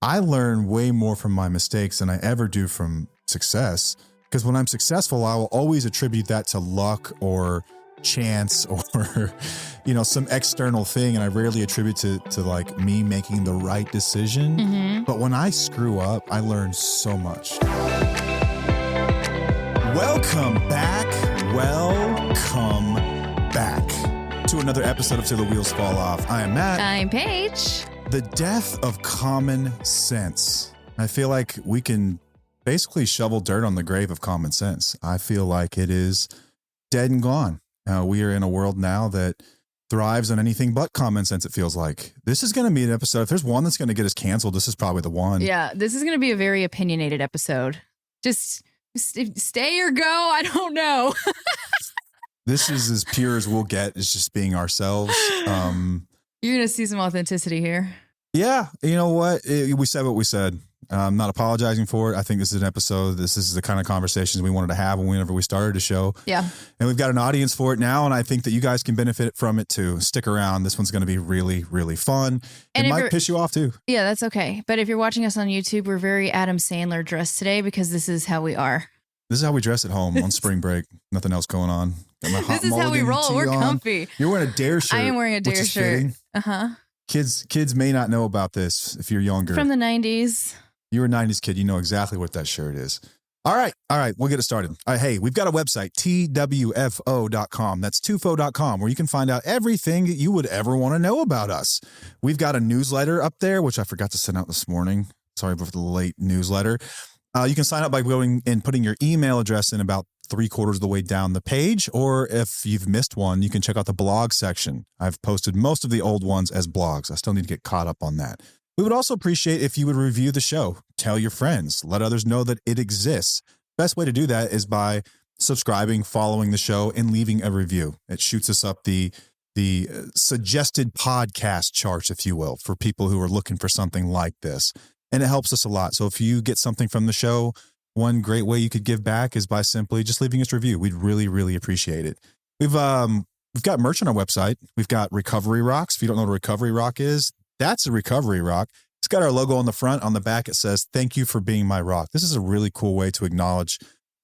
I learn way more from my mistakes than I ever do from success. Because when I'm successful, I will always attribute that to luck or chance or, some external thing. And I rarely attribute to like me making the right decision. Mm-hmm. But when I screw up, I learn so much. Welcome back to another episode of Till the Wheels Fall Off. I am Matt. I'm Paige. The death of common sense. I feel like we can basically shovel dirt on the grave of common sense. I feel like it is dead and gone. We are in a world now that thrives on anything but common sense, it feels like. This is going to be an episode. If there's one that's going to get us canceled, this is probably the one. Yeah, this is going to be a very opinionated episode. Just stay or go. I don't know. This is as pure as we'll get. It's just being ourselves. You're going to see some authenticity here. Yeah. You know what? We said what we said. I'm not apologizing for it. I think this is an episode. This is the kind of conversations we wanted to have whenever we started the show. Yeah. And we've got an audience for it now. And I think that you guys can benefit from it too. Stick around. This one's going to be really, really fun. And it might piss you off too. Yeah, that's okay. But if you're watching us on YouTube, we're very Adam Sandler dressed today because this is how we are. This is how we dress at home on spring break. Nothing else going on. Got my hot this is how we roll. We're comfy. You're wearing a Dare shirt. I am wearing a Dare shirt. Uh-huh. Kids may not know about this if you're younger. From the 90s. You're a 90s kid. You know exactly what that shirt is. All right. We'll get it started. Hey, we've got a website, twfo.com. That's tufo.com, where you can find out everything that you would ever want to know about us. We've got a newsletter up there, which I forgot to send out this morning. Sorry for the late newsletter. You can sign up by going and putting your email address in about 3/4 of the way down the page. Or if you've missed one, you can check out the blog section. I've posted most of the old ones as blogs. I still need to get caught up on that. We would also appreciate if you would review the show. Tell your friends. Let others know that it exists. Best way to do that is by subscribing, following the show, and leaving a review. It shoots us up the suggested podcast charts, if you will, for people who are looking for something like this. And it helps us a lot. So if you get something from the show, one great way you could give back is by simply just leaving us a review. We'd really, really appreciate it. We've got merch on our website. We've got Recovery Rocks. If you don't know what a Recovery Rock is, that's a Recovery Rock. It's got our logo on the front. On the back, it says, "Thank you for being my rock." This is a really cool way to acknowledge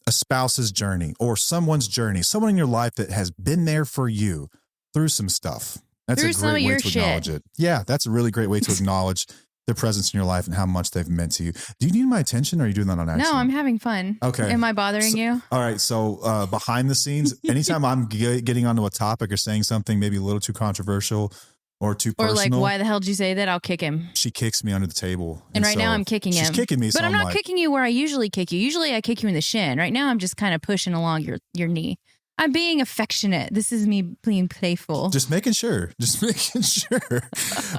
a spouse's journey or someone's journey, someone in your life that has been there for you through some stuff. That's a great way to acknowledge it. Yeah, that's a really great way to acknowledge their presence in your life and how much they've meant to you. Do you need my attention or are you doing that on accident? No, I'm having fun. Okay. Am I bothering you? All right. So behind the scenes, anytime I'm getting onto a topic or saying something maybe a little too controversial or too personal. Or like, why the hell did you say that? I'll kick him. She kicks me under the table. And right now I'm kicking him. She's kicking me. But so I'm not kicking you where I usually kick you. Usually I kick you in the shin. Right now I'm just kind of pushing along your knee. I'm being affectionate. This is me being playful. Just making sure.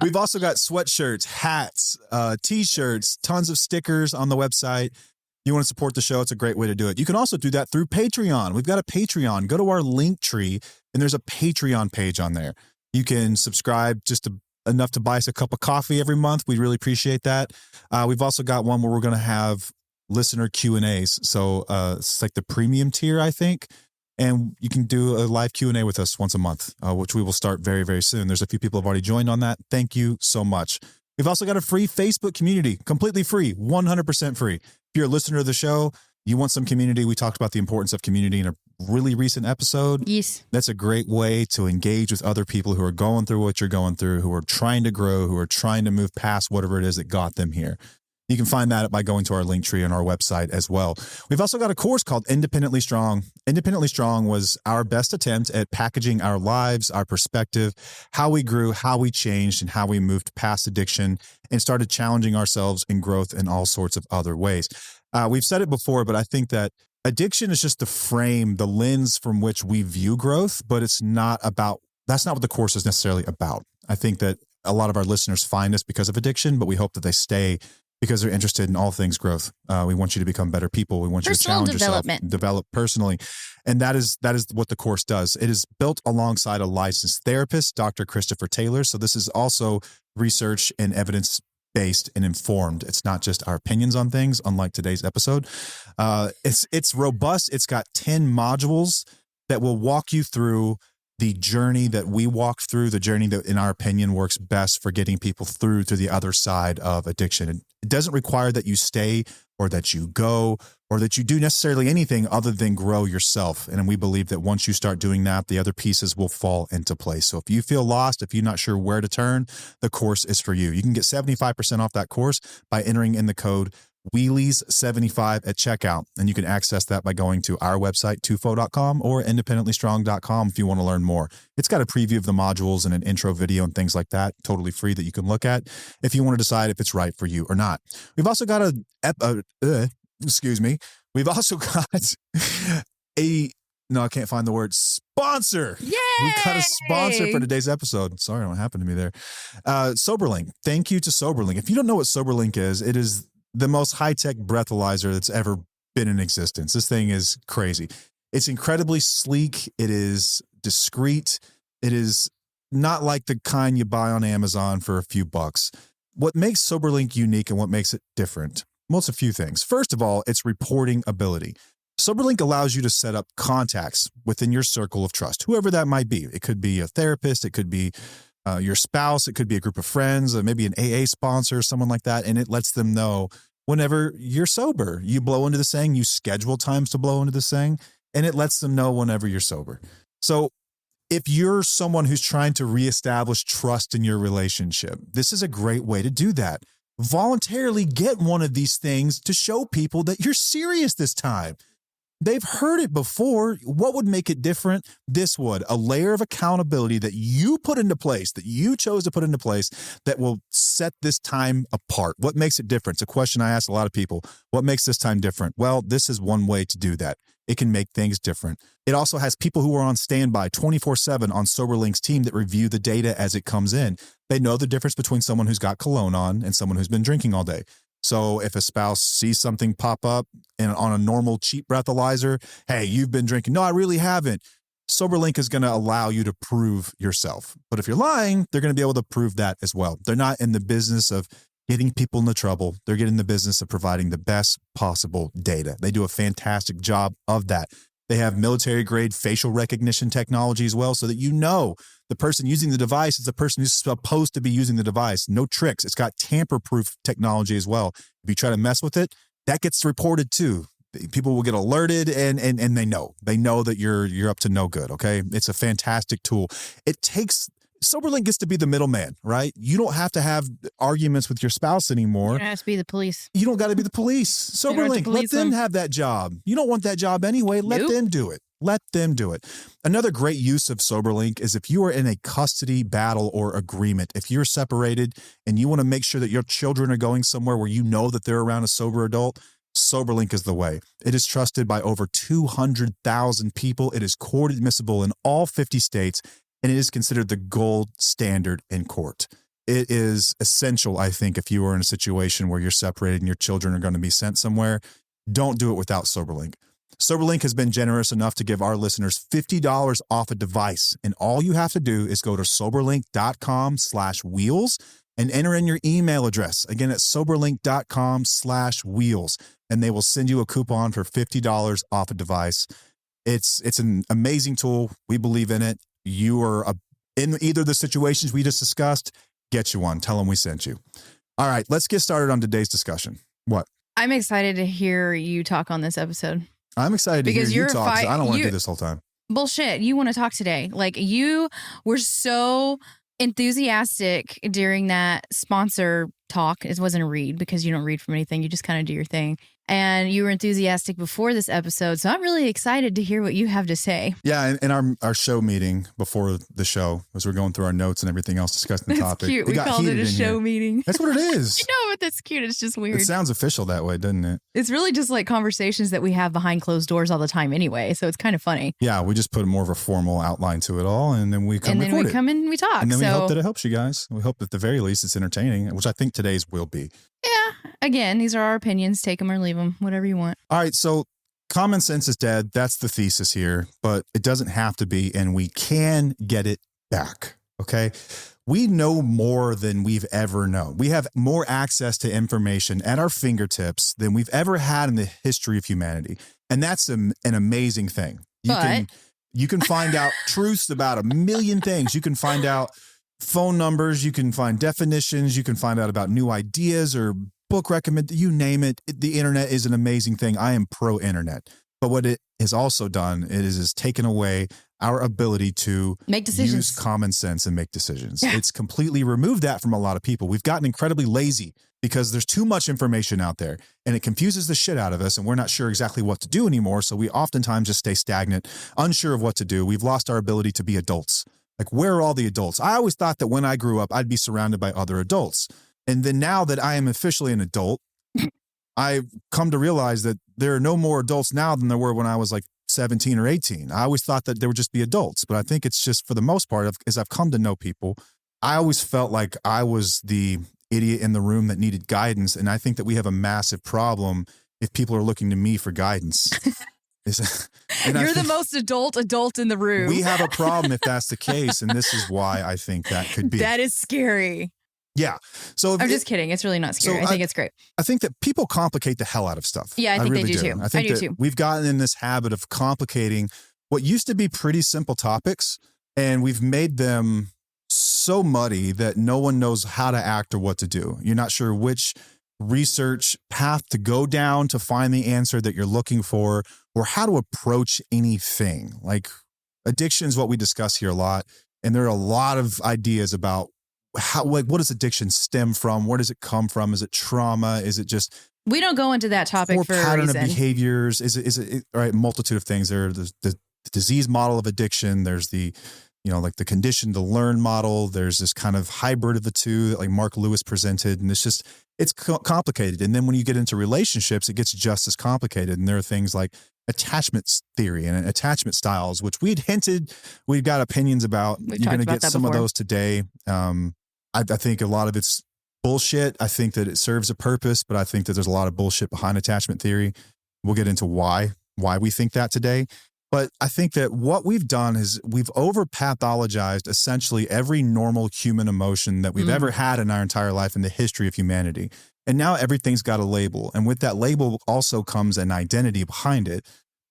We've also got sweatshirts, hats, T-shirts, tons of stickers on the website. You want to support the show, it's a great way to do it. You can also do that through Patreon. We've got a Patreon. Go to our link tree, and there's a Patreon page on there. You can subscribe just enough to buy us a cup of coffee every month. We really appreciate that. We've also got one where we're going to have listener Q&As. So it's like the premium tier, I think. And you can do a live Q&A with us once a month, which we will start very, very soon. There's a few people who have already joined on that. Thank you so much. We've also got a free Facebook community, completely free, 100% free. If you're a listener to the show, you want some community. We talked about the importance of community in a really recent episode. Yes. That's a great way to engage with other people who are going through what you're going through, who are trying to grow, who are trying to move past whatever it is that got them here. You can find that by going to our link tree on our website as well. We've also got a course called Independently Strong. Independently Strong was our best attempt at packaging our lives, our perspective, how we grew, how we changed, and how we moved past addiction and started challenging ourselves in growth in all sorts of other ways. We've said it before, but I think that addiction is just the frame, the lens from which we view growth, but that's not what the course is necessarily about. I think that a lot of our listeners find us because of addiction, but we hope that they stay because they're interested in all things growth. We want you to become better people. We want you to challenge yourself, develop personally. And that is what the course does. It is built alongside a licensed therapist, Dr. Christopher Taylor. So this is also research and evidence-based and informed. It's not just our opinions on things, unlike today's episode. It's robust. It's got 10 modules that will walk you through the journey that we walked through, the journey that in our opinion works best for getting people through to the other side of addiction. It doesn't require that you stay or that you go or that you do necessarily anything other than grow yourself. And we believe that once you start doing that, the other pieces will fall into place. So if you feel lost, if you're not sure where to turn, the course is for you. You can get 75% off that course by entering in the code Wheelies75 at checkout. And you can access that by going to our website, tufo.com or independentlystrong.com if you want to learn more. It's got a preview of the modules and an intro video and things like that, totally free that you can look at if you want to decide if it's right for you or not. We've also got We've also got I can't find the word sponsor. Yay! We've got a sponsor for today's episode. Sorry, what happened to me there. Soberlink. Thank you to Soberlink. If you don't know what Soberlink is, it is the most high-tech breathalyzer that's ever been in existence. This thing is crazy. It's incredibly sleek. It is discreet. It is not like the kind you buy on Amazon for a few bucks. What makes Soberlink unique and what makes it different? Well, it's a few things. First of all, it's reporting ability. Soberlink allows you to set up contacts within your circle of trust, whoever that might be. It could be a therapist. It could be your spouse. It could be a group of friends, maybe an AA sponsor, someone like that. And it lets them know whenever you're sober. You blow into the thing, you schedule times to blow into the thing, and it lets them know whenever you're sober. So if you're someone who's trying to reestablish trust in your relationship, this is a great way to do that. Voluntarily get one of these things to show people that you're serious this time. They've heard it before. What would make it different? This would. A layer of accountability that you put into place, that you chose to put into place, that will set this time apart. What makes it different? It's a question I ask a lot of people. What makes this time different? Well, this is one way to do that. It can make things different. It also has people who are on standby 24/7 on Soberlink's team that review the data as it comes in. They know the difference between someone who's got cologne on and someone who's been drinking all day. So if a spouse sees something pop up and on a normal cheap breathalyzer, hey, you've been drinking. No, I really haven't. Soberlink is going to allow you to prove yourself. But if you're lying, they're going to be able to prove that as well. They're not in the business of getting people into trouble. They're getting the business of providing the best possible data. They do a fantastic job of that. They have military-grade facial recognition technology as well, so that you know the person using the device is the person who's supposed to be using the device. No tricks. It's got tamper-proof technology as well. If you try to mess with it, that gets reported too. People will get alerted and they know. They know that you're up to no good, okay? It's a fantastic tool. Soberlink gets to be the middleman, right? You don't have to have arguments with your spouse anymore. You don't have to be the police. You don't got to be the police. Soberlink, let them have that job. You don't want that job anyway. Let them do it. Let them do it. Another great use of Soberlink is if you are in a custody battle or agreement, if you're separated and you want to make sure that your children are going somewhere where you know that they're around a sober adult, Soberlink is the way. It is trusted by over 200,000 people. It is court admissible in all 50 states, and it is considered the gold standard in court. It is essential, I think, if you are in a situation where you're separated and your children are going to be sent somewhere, don't do it without Soberlink. Soberlink has been generous enough to give our listeners $50 off a device. And all you have to do is go to soberlink.com/wheels and enter in your email address. Again, it's soberlink.com/wheels. And they will send you a coupon for $50 off a device. It's an amazing tool. We believe in it. You are in either of the situations we just discussed, get you one. Tell them we sent you. All right, let's get started on today's discussion. What? I'm excited to hear you talk on this episode. I'm excited to hear you talk. I don't want to do this whole time. Bullshit. You want to talk today. Like, you were so enthusiastic during that sponsor talk. It wasn't a read because you don't read from anything. You just kind of do your thing. And you were enthusiastic before this episode. So I'm really excited to hear what you have to say. Yeah. In our show meeting before the show, as we're going through our notes and everything else, discussing the topic. Cute. We called it a show meeting. That's what it is. I know, but that's cute. It's just weird. It sounds official that way, doesn't it? It's really just like conversations that we have behind closed doors all the time anyway. So it's kind of funny. Yeah. We just put more of a formal outline to it all. And then we come and we talk. And then we hope that it helps you guys. We hope at the very least it's entertaining, which I think today's will be. Yeah. Again, these are our opinions. Take them or leave them, whatever you want. All right. So common sense is dead. That's the thesis here, but it doesn't have to be, and we can get it back. Okay. We know more than we've ever known. We have more access to information at our fingertips than we've ever had in the history of humanity. And that's an amazing thing. You can find out truths about a million things. You can find out phone numbers. You can find definitions. You can find out about new ideas or book recommend. You name it. The internet is an amazing thing. I am pro internet. But what it has also done is taken away our ability to make decisions, use common sense and make decisions. Yeah. It's completely removed that from a lot of people. We've gotten incredibly lazy because there's too much information out there and it confuses the shit out of us and we're not sure exactly what to do anymore. So we oftentimes just stay stagnant, unsure of what to do. We've lost our ability to be adults. Like, where are all the adults? I always thought that when I grew up, I'd be surrounded by other adults. And then now that I am officially an adult, I've come to realize that there are no more adults now than there were when I was like 17 or 18. I always thought that there would just be adults, but I think it's just, for the most part, as I've come to know people, I always felt like I was the idiot in the room that needed guidance. And I think that we have a massive problem if people are looking to me for guidance. You're the most adult in the room. We have a problem if that's the case. And this is why I think that could be. That is scary. Yeah. So I'm just kidding. It's really not scary. I think it's great. I think that people complicate the hell out of stuff. Yeah, I think really they do too. I think that we've gotten in this habit of complicating what used to be pretty simple topics, and we've made them so muddy that no one knows how to act or what to do. You're not sure which research path to go down to find the answer that you're looking for, or how to approach anything. Like, addiction is what we discuss here a lot, and there are a lot of ideas about how, like, what does addiction stem from? Where does it come from? Is it trauma? Is it just, we don't go into that topic for a pattern reason. Of behaviors? Is it all right? Multitude of things. There's the disease model of addiction. There's the, like the condition to learn model. There's this kind of hybrid of the two that like Mark Lewis presented. And it's complicated. And then when you get into relationships, it gets just as complicated. And there are things like attachment theory and attachment styles, which we've got opinions about. You're going to get some of those today. I think a lot of it's bullshit. I think that it serves a purpose, but I think that there's a lot of bullshit behind attachment theory. We'll get into why we think that today. But I think that what we've done is we've over-pathologized essentially every normal human emotion that we've ever had in our entire life in the history of humanity. And now everything's got a label. And with that label also comes an identity behind it.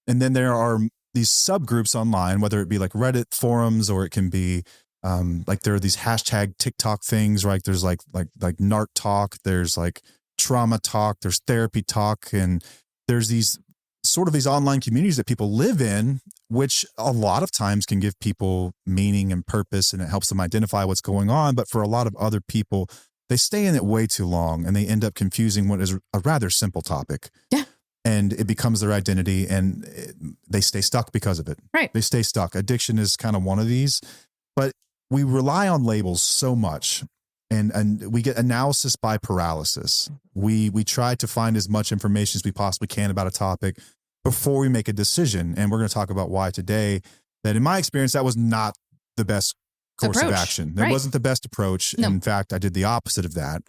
And then there are these subgroups online, whether it be like Reddit forums or it can be like there are these hashtag TikTok things, right? There's like NART talk, there's like trauma talk, there's therapy talk, and there's these sort of these online communities that people live in, which a lot of times can give people meaning and purpose, and it helps them identify what's going on. But for a lot of other people, they stay in it way too long and they end up confusing what is a rather simple topic. Yeah. And it becomes their identity and they stay stuck because of it. Right. They stay stuck. Addiction is kind of one of these, but we rely on labels so much and we get analysis by paralysis. We try to find as much information as we possibly can about a topic before we make a decision. And we're going to talk about why today, that in my experience, that was not the best course of action. That wasn't the best approach. No. In fact, I did the opposite of that.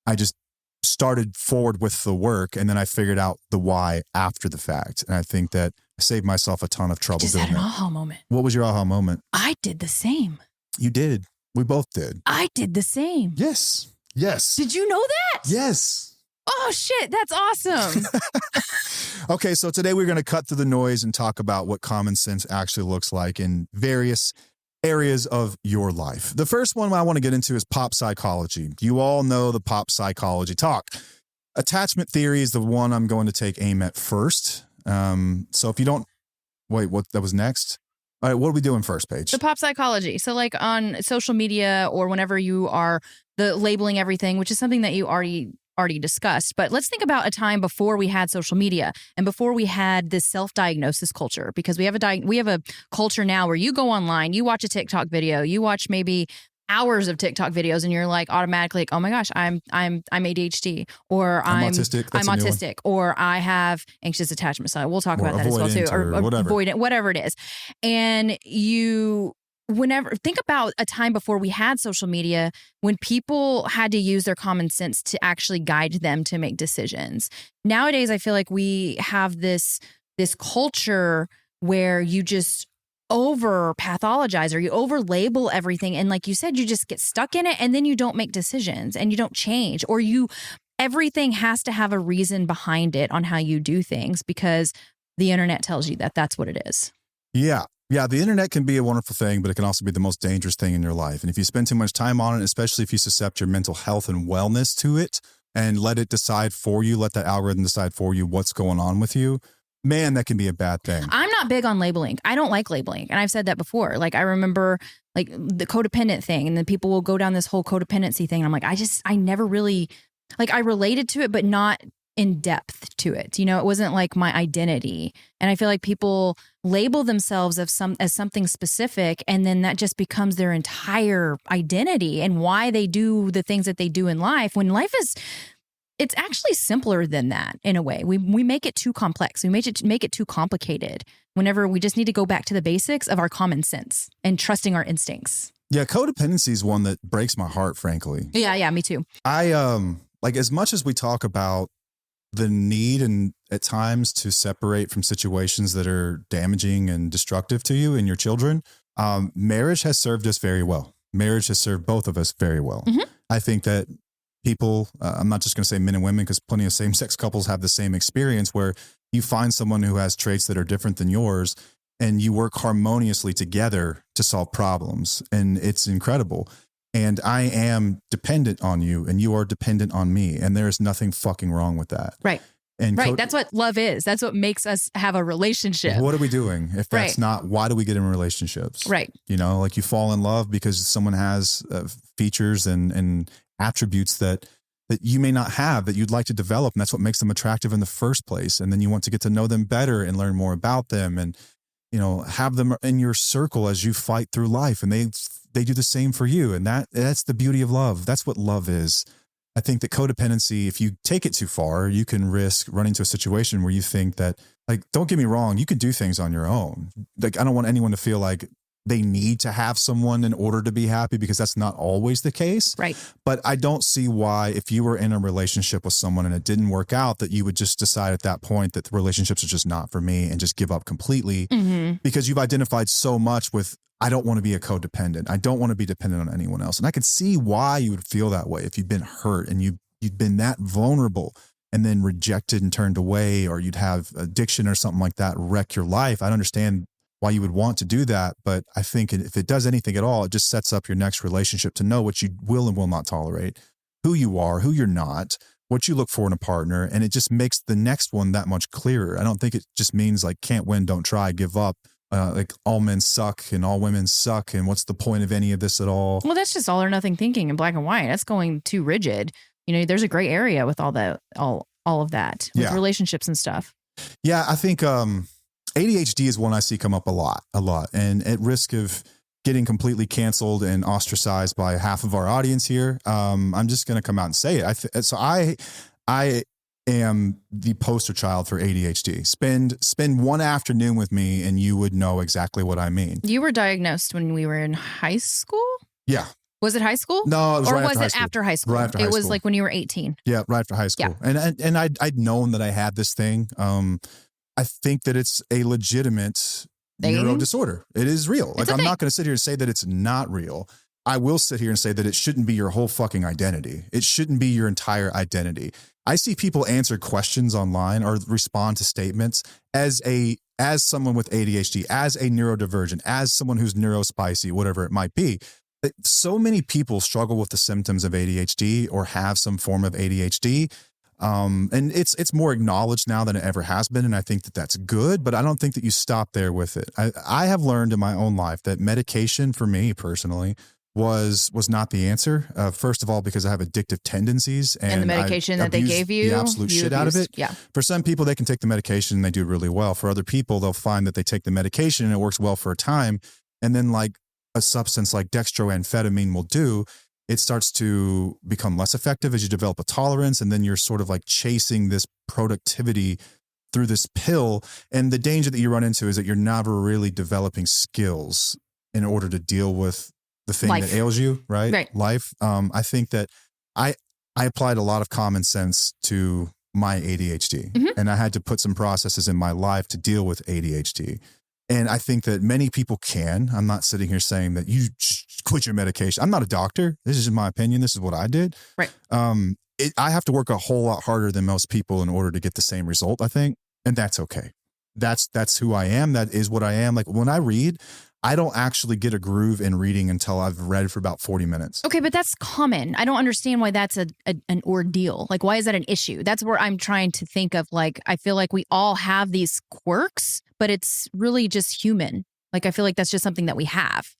I just started forward with the work and then I figured out the why after the fact. And I think that I saved myself a ton of trouble doing that. Just had an aha moment. What was your aha moment? I did the same. You did. We both did. I did the same. Yes. Yes. Did you know that? Yes. Oh, shit. That's awesome. Okay. So today we're going to cut through the noise and talk about what common sense actually looks like in various areas of your life. The first one I want to get into is pop psychology. You all know the pop psychology talk. Attachment theory is the one I'm going to take aim at first. So if you don't, wait, what, that was next? All right, what are we doing first, Paige? The pop psychology. So like on social media or whenever you are labeling everything, which is something that you already discussed. But let's think about a time before we had social media and before we had this self-diagnosis culture, because we have a culture now where you go online, you watch a TikTok video, you watch maybe hours of TikTok videos and you're like automatically like, oh my gosh, I'm ADHD or I'm autistic or I have anxious attachment style. We'll talk about that as well too, or avoidant, whatever it is. And think about a time before we had social media when people had to use their common sense to actually guide them to make decisions. Nowadays, I feel like we have this culture where you just over-pathologize or you over-label everything. And like you said, you just get stuck in it and then you don't make decisions and you don't change, or everything has to have a reason behind it on how you do things because the internet tells you that that's what it is. Yeah. Yeah, the internet can be a wonderful thing, but it can also be the most dangerous thing in your life. And if you spend too much time on it, especially if you suscept your mental health and wellness to it and let it decide for you, let that algorithm decide for you what's going on with you, man, that can be a bad thing. I'm not big on labeling. I don't like labeling. And I've said that before. Like, I remember like the codependent thing, and then people will go down this whole codependency thing. And I'm like, I never really, like, I related to it, but not in depth to it. You know, it wasn't like my identity. And I feel like people label themselves as something specific, and then that just becomes their entire identity and why they do the things that they do in life, when life is, it's actually simpler than that in a way. We make it too complex. We make it too complicated whenever we just need to go back to the basics of our common sense and trusting our instincts. Yeah, codependency is one that breaks my heart, frankly. Yeah, me too. I like, as much as we talk about the need and at times to separate from situations that are damaging and destructive to you and your children, marriage has served us very well. Marriage has served both of us very well. Mm-hmm. I think that people, I'm not just going to say men and women, because plenty of same-sex couples have the same experience where you find someone who has traits that are different than yours and you work harmoniously together to solve problems. And it's incredible. And I am dependent on you and you are dependent on me. And there is nothing fucking wrong with that. Right. And right. That's what love is. That's what makes us have a relationship. What are we doing? If that's not, why do we get in relationships? Right. You know, like you fall in love because someone has features and attributes that you may not have, that you'd like to develop. And that's what makes them attractive in the first place. And then you want to get to know them better and learn more about them and, you know, have them in your circle as you fight through life. And they do the same for you. And that's the beauty of love. That's what love is. I think that codependency, if you take it too far, you can risk running into a situation where you think that, like, don't get me wrong, you can do things on your own. Like, I don't want anyone to feel like they need to have someone in order to be happy, because that's not always the case. Right. But I don't see why, if you were in a relationship with someone and it didn't work out, that you would just decide at that point that the relationships are just not for me and just give up completely, because you've identified so much with, I don't want to be a codependent. I don't want to be dependent on anyone else. And I could see why you would feel that way if you've been hurt and you'd been that vulnerable and then rejected and turned away, or you'd have addiction or something like that wreck your life. I understand why you would want to do that. But I think if it does anything at all, it just sets up your next relationship to know what you will and will not tolerate, who you are, who you're not, what you look for in a partner. And it just makes the next one that much clearer. I don't think it just means like, can't win, don't try, give up. Like all men suck and all women suck. And what's the point of any of this at all? Well, that's just all or nothing thinking in black and white. That's going too rigid. You know, there's a gray area with all of that with relationships and stuff. Yeah. I think, ADHD is one I see come up a lot. And at risk of getting completely canceled and ostracized by half of our audience here, I'm just going to come out and say it. So I am the poster child for ADHD. Spend one afternoon with me and you would know exactly what I mean. You were diagnosed when we were in high school? Yeah. Was it high school? No, it was right after high school. After high school? Right after high school. It was like when you were 18. Yeah, right after high school. Yeah. And I'd known that I had this thing. I think that it's a legitimate neuro disorder. It is real. Like, I'm not going to sit here and say that it's not real. I will sit here and say that it shouldn't be your whole fucking identity. It shouldn't be your entire identity. I see people answer questions online or respond to statements as someone with ADHD, as a neurodivergent, as someone who's neurospicy, whatever it might be. So many people struggle with the symptoms of ADHD or have some form of ADHD. And it's more acknowledged now than it ever has been. And I think that that's good, but I don't think that you stop there with it. I have learned in my own life that medication for me personally was not the answer. First of all, because I have addictive tendencies and the medication that they gave you, the absolute shit out of it. Yeah. For some people, they can take the medication and they do really well. For other people, they'll find that they take the medication and it works well for a time. And then like a substance like dextroamphetamine will do, it starts to become less effective as you develop a tolerance. And then you're sort of like chasing this productivity through this pill. And the danger that you run into is that you're never really developing skills in order to deal with the thing that ails you, right? Life. I think that I applied a lot of common sense to my ADHD, and I had to put some processes in my life to deal with ADHD. And I think that many people can. I'm not sitting here saying that you quit your medication. I'm not a doctor. This is my opinion. This is what I did. Right. I have to work a whole lot harder than most people in order to get the same result, I think. And that's okay. that's who I am. That is what I am. Like when I read, I don't actually get a groove in reading until I've read for about 40 minutes. Okay, but that's common. I don't understand why that's an ordeal. Like, why is that an issue? That's where I'm trying to think of, like, I feel like we all have these quirks, but it's really just human. Like, I feel like that's just something that we have.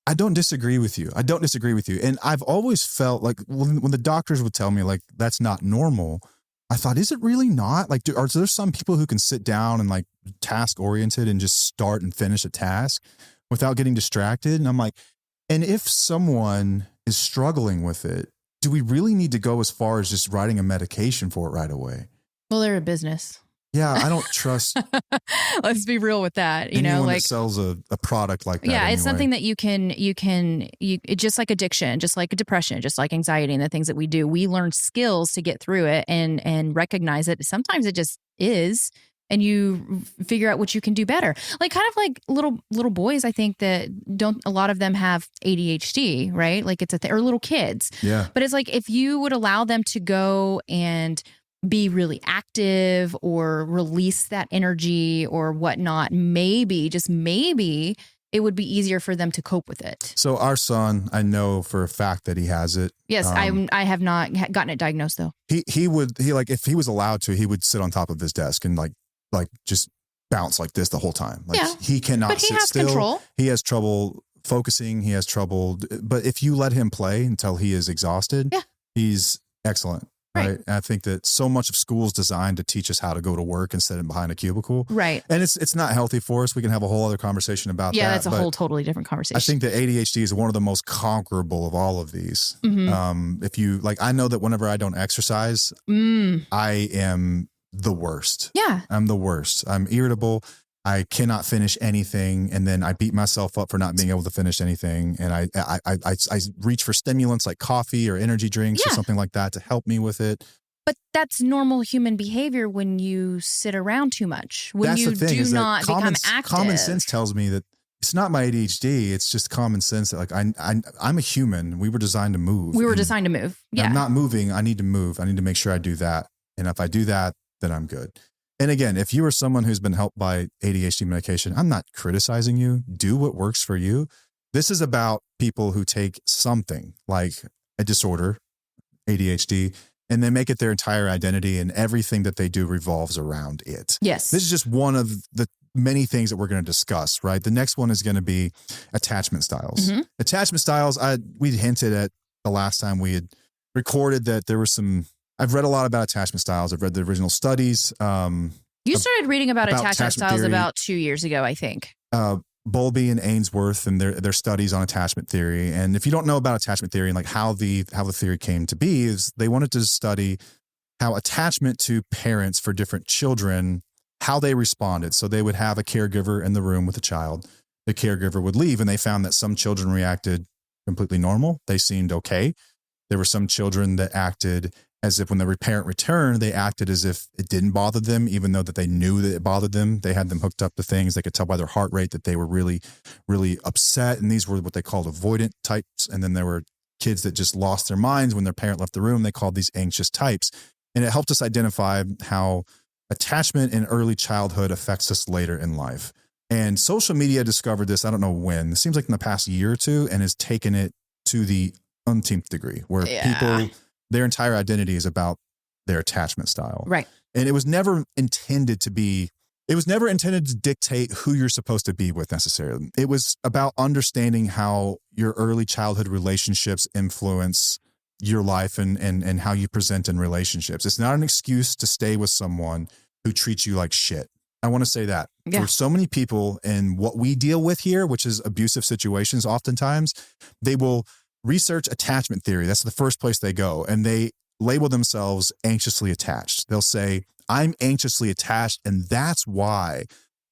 I don't disagree with you. And I've always felt like when the doctors would tell me, like, that's not normal, I thought, is it really not? Like, are there some people who can sit down and like task oriented and just start and finish a task without getting distracted? And I'm like, and if someone is struggling with it, do we really need to go as far as just writing a medication for it right away? Well, they're a business. Yeah, I don't trust. Let's be real with that. Anyone that sells a product like that. Yeah, it's something that you it's just like addiction, just like depression, just like anxiety, and the things that we do. We learn skills to get through it and recognize it. Sometimes it just is. And you figure out what you can do better. Like kind of like little boys, I think that a lot of them have ADHD, right? Like it's or little kids. Yeah. But it's like if you would allow them to go and be really active or release that energy or whatnot, maybe, just maybe, it would be easier for them to cope with it. So our son, I know for a fact that he has it. Yes, I have not gotten it diagnosed though. He would like if he was allowed to, he would sit on top of his desk and like just bounce like this the whole time. Like he cannot but he sit has still. Control. He has trouble focusing. He has trouble. But if you let him play until he is exhausted, he's excellent. Right. And I think that so much of school is designed to teach us how to go to work instead of behind a cubicle. Right. And it's not healthy for us. We can have a whole other conversation about that. Yeah, that's a whole totally different conversation. I think that ADHD is one of the most conquerable of all of these. Mm-hmm. If you I know that whenever I don't exercise, I am the worst. Yeah. I'm the worst. I'm irritable. I cannot finish anything. And then I beat myself up for not being able to finish anything. And I reach for stimulants like coffee or energy drinks or something like that to help me with it. But that's normal human behavior when you sit around too much. When that's you the thing, do not become active. Common sense tells me that it's not my ADHD. It's just common sense that like I'm a human. We were designed to move. We were designed to move. Yeah. I'm not moving. I need to move. I need to make sure I do that. And if I do that, then I'm good. And again, if you are someone who's been helped by ADHD medication, I'm not criticizing you. Do what works for you. This is about people who take something like a disorder, ADHD, and they make it their entire identity, and everything that they do revolves around it. Yes. This is just one of the many things that we're going to discuss, right? The next one is going to be attachment styles. Mm-hmm. Attachment styles, we hinted at the last time we had recorded that there were some. I've read a lot about attachment styles. I've read the original studies. You started reading about attachment styles theory. About 2 years ago, I think. Bowlby and Ainsworth and their studies on attachment theory. And if you don't know about attachment theory and like how the theory came to be, is they wanted to study how attachment to parents for different children, how they responded. So they would have a caregiver in the room with a child. The caregiver would leave, and they found that some children reacted completely normal. They seemed okay. There were some children that acted as if when the parent returned, they acted as if it didn't bother them, even though that they knew that it bothered them. They had them hooked up to things. They could tell by their heart rate that they were really, really upset. And these were what they called avoidant types. And then there were kids that just lost their minds when their parent left the room. They called these anxious types. And it helped us identify how attachment in early childhood affects us later in life. And social media discovered this, I don't know when. It seems like in the past year or two, and has taken it to the umpteenth degree where people... their entire identity is about their attachment style. Right. And it was never intended to dictate who you're supposed to be with necessarily. It was about understanding how your early childhood relationships influence your life and how you present in relationships. It's not an excuse to stay with someone who treats you like shit. I want to say that for so many people and what we deal with here, which is abusive situations, oftentimes they will research attachment theory. That's the first place they go. And they label themselves anxiously attached. They'll say, I'm anxiously attached. And that's why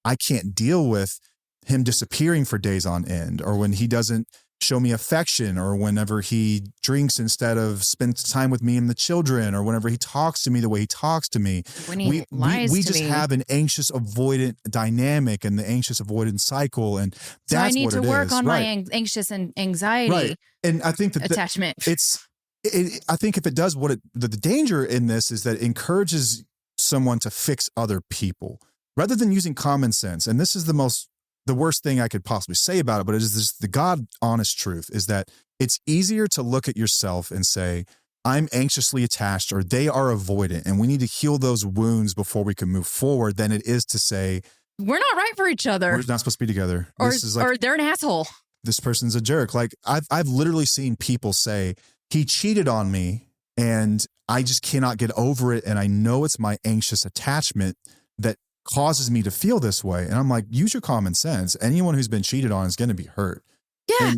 I can't deal with him disappearing for days on end, or when he doesn't show me affection, or whenever he drinks instead of spends time with me and the children, or whenever he talks to me the way he talks to me. When he lies to me. We just have an anxious avoidant dynamic and the anxious avoidant cycle. And that's what it is. So I need to work on my anxious and anxiety. Right. And I think that attachment. I think if it does the danger in this is that it encourages someone to fix other people. rather than using common sense, and this is the worst thing I could possibly say about it, but it is just the God honest truth is that it's easier to look at yourself and say, I'm anxiously attached or they are avoidant and we need to heal those wounds before we can move forward than it is to say, we're not right for each other. We're not supposed to be together. Or they're an asshole. This person's a jerk. Like I've literally seen people say, he cheated on me and I just cannot get over it. And I know it's my anxious attachment that causes me to feel this way. And I'm like, use your common sense. Anyone who's been cheated on is going to be hurt. Yeah.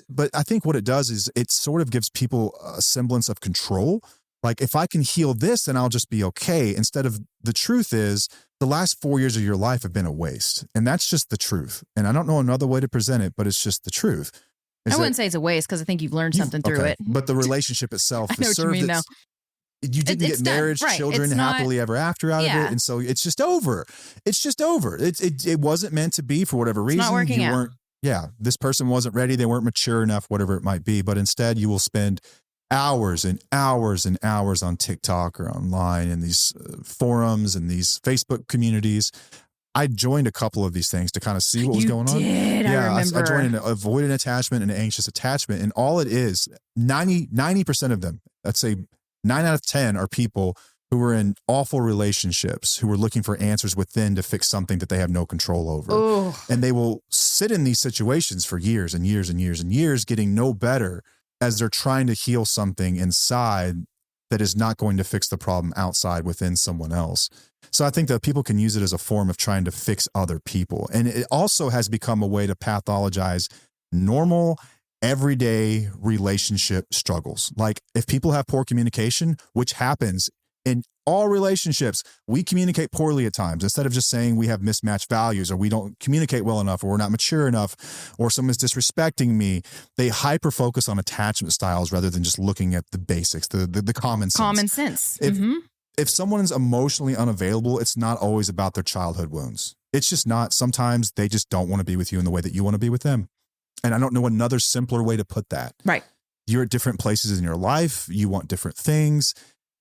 But I think what it does is it sort of gives people a semblance of control. Like if I can heal this, then I'll just be okay. Instead of the truth is the last 4 years of your life have been a waste. And that's just the truth. And I don't know another way to present it, but it's just the truth. I wouldn't say it's a waste because I think you've learned something through it. But the relationship itself I know is what you mean, though. You didn't get marriage, right. children, happily ever after out of it. And so it's just over. It's just over. It wasn't meant to be for whatever reason. It's not working out. This person wasn't ready. They weren't mature enough, whatever it might be. But instead, you will spend hours and hours and hours on TikTok or online in these forums and these Facebook communities. I joined a couple of these things to kind of see what was going on. I remember. I joined an avoidant attachment and an anxious attachment. And all it is, 90% of them, let's say 9 out of 10 are people who were in awful relationships, who were looking for answers within to fix something that they have no control over. Ooh. And they will sit in these situations for years and years and years and years, getting no better as they're trying to heal something inside that is not going to fix the problem outside within someone else. So I think that people can use it as a form of trying to fix other people. And it also has become a way to pathologize normal, everyday relationship struggles. Like if people have poor communication, which happens in all relationships, we communicate poorly at times. Instead of just saying we have mismatched values or we don't communicate well enough or we're not mature enough or someone's disrespecting me, they hyper focus on attachment styles rather than just looking at the basics, the common sense. Common sense. If someone's emotionally unavailable, it's not always about their childhood wounds. It's just not. Sometimes they just don't want to be with you in the way that you want to be with them. And I don't know another simpler way to put that. Right. You're at different places in your life. You want different things.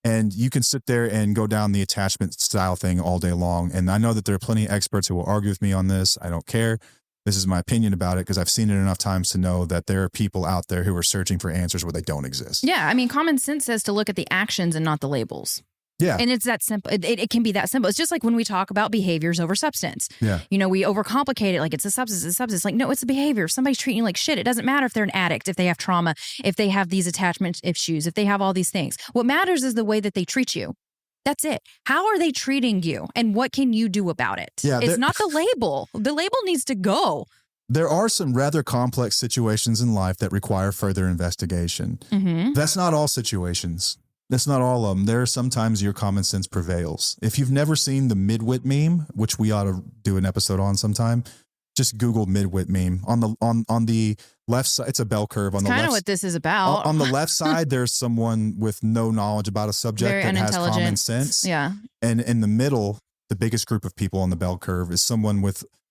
And you can sit there and go down the attachment style thing all day long. And I know that there are plenty of experts who will argue with me on this. I don't care. This is my opinion about it because I've seen it enough times to know that there are people out there who are searching for answers where they don't exist. Yeah. I mean, common sense says to look at the actions and not the labels. Yeah. And it's that simple. It can be that simple. It's just like when we talk about behaviors over substance. Yeah. You know, we overcomplicate it like it's a substance. Like, no, it's a behavior. If somebody's treating you like shit, it doesn't matter if they're an addict, if they have trauma, if they have these attachment issues, if they have all these things. What matters is the way that they treat you. That's it. How are they treating you? And what can you do about it? Yeah, it's not the label. The label needs to go. There are some rather complex situations in life that require further investigation. Mm-hmm. That's not all situations. That's not all of them. There are sometimes your common sense prevails. If you've never seen the midwit meme, which we ought to do an episode on sometime, just Google midwit meme. On the left side, it's a bell curve. On the left, kind of what this is about. On the left side, there's someone with no knowledge about a subject Very that has common sense. Yeah. And in the middle, the biggest group of people on the bell curve is someone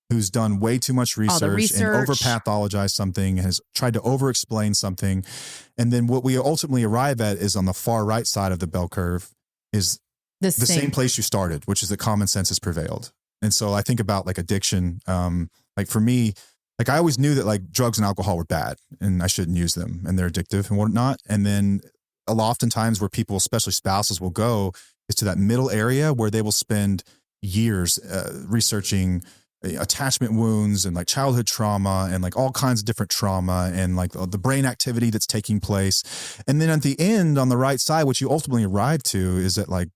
who's done way too much research and over-pathologized something, has tried to over-explain something. And then what we ultimately arrive at is on the far right side of the bell curve is the same place you started, which is that common sense has prevailed. And so I think about like addiction. Like for me, like I always knew that like drugs and alcohol were bad and I shouldn't use them and they're addictive and whatnot. And then oftentimes where people, especially spouses, will go is to that middle area where they will spend years researching attachment wounds and like childhood trauma and like all kinds of different trauma and like the brain activity that's taking place. And then at the end on the right side, what you ultimately arrive to is that like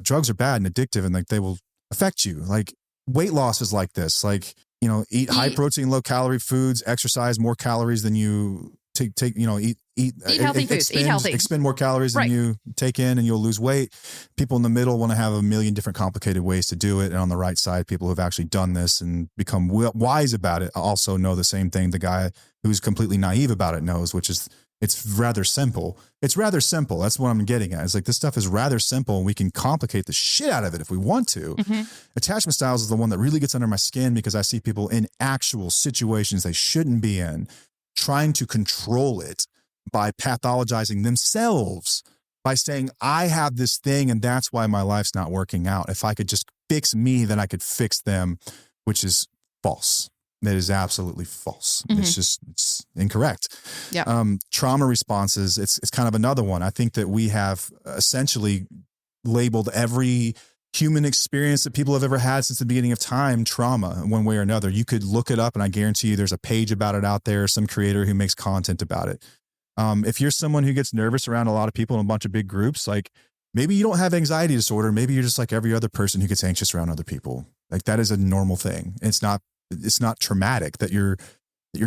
drugs are bad and addictive and like they will affect you. Like weight loss is like this, like, you know, eat high protein, low calorie foods, exercise more calories than you take, you know, eat healthy foods, eat healthy. Expend more calories than you take in and you'll lose weight. People in the middle want to have a million different complicated ways to do it. And on the right side, people who've actually done this and become wise about it also know the same thing the guy who's completely naive about it knows, which is it's rather simple. It's rather simple. That's what I'm getting at. It's like this stuff is rather simple and we can complicate the shit out of it if we want to. Mm-hmm. Attachment styles is the one that really gets under my skin because I see people in actual situations they shouldn't be in, trying to control it by pathologizing themselves, by saying, I have this thing and that's why my life's not working out. If I could just fix me than I could fix them, which is false. That is absolutely false. It's incorrect. Yeah. Trauma responses, it's kind of another one. I think that we have essentially labeled every human experience that people have ever had since the beginning of time trauma one way or another. You could look it up and I guarantee you there's a page about it out there, some creator who makes content about it. If you're someone who gets nervous around a lot of people in a bunch of big groups, like maybe you don't have anxiety disorder. Maybe you're just like every other person who gets anxious around other people. Like that is a normal thing. It's not traumatic that you're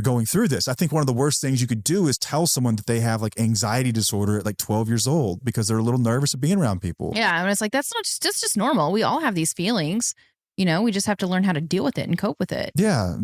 going through this. I think one of the worst things you could do is tell someone that they have like anxiety disorder at like 12 years old because they're a little nervous of being around people. Yeah. And it's like, that's just normal. We all have these feelings, we just have to learn how to deal with it and cope with it. Yeah.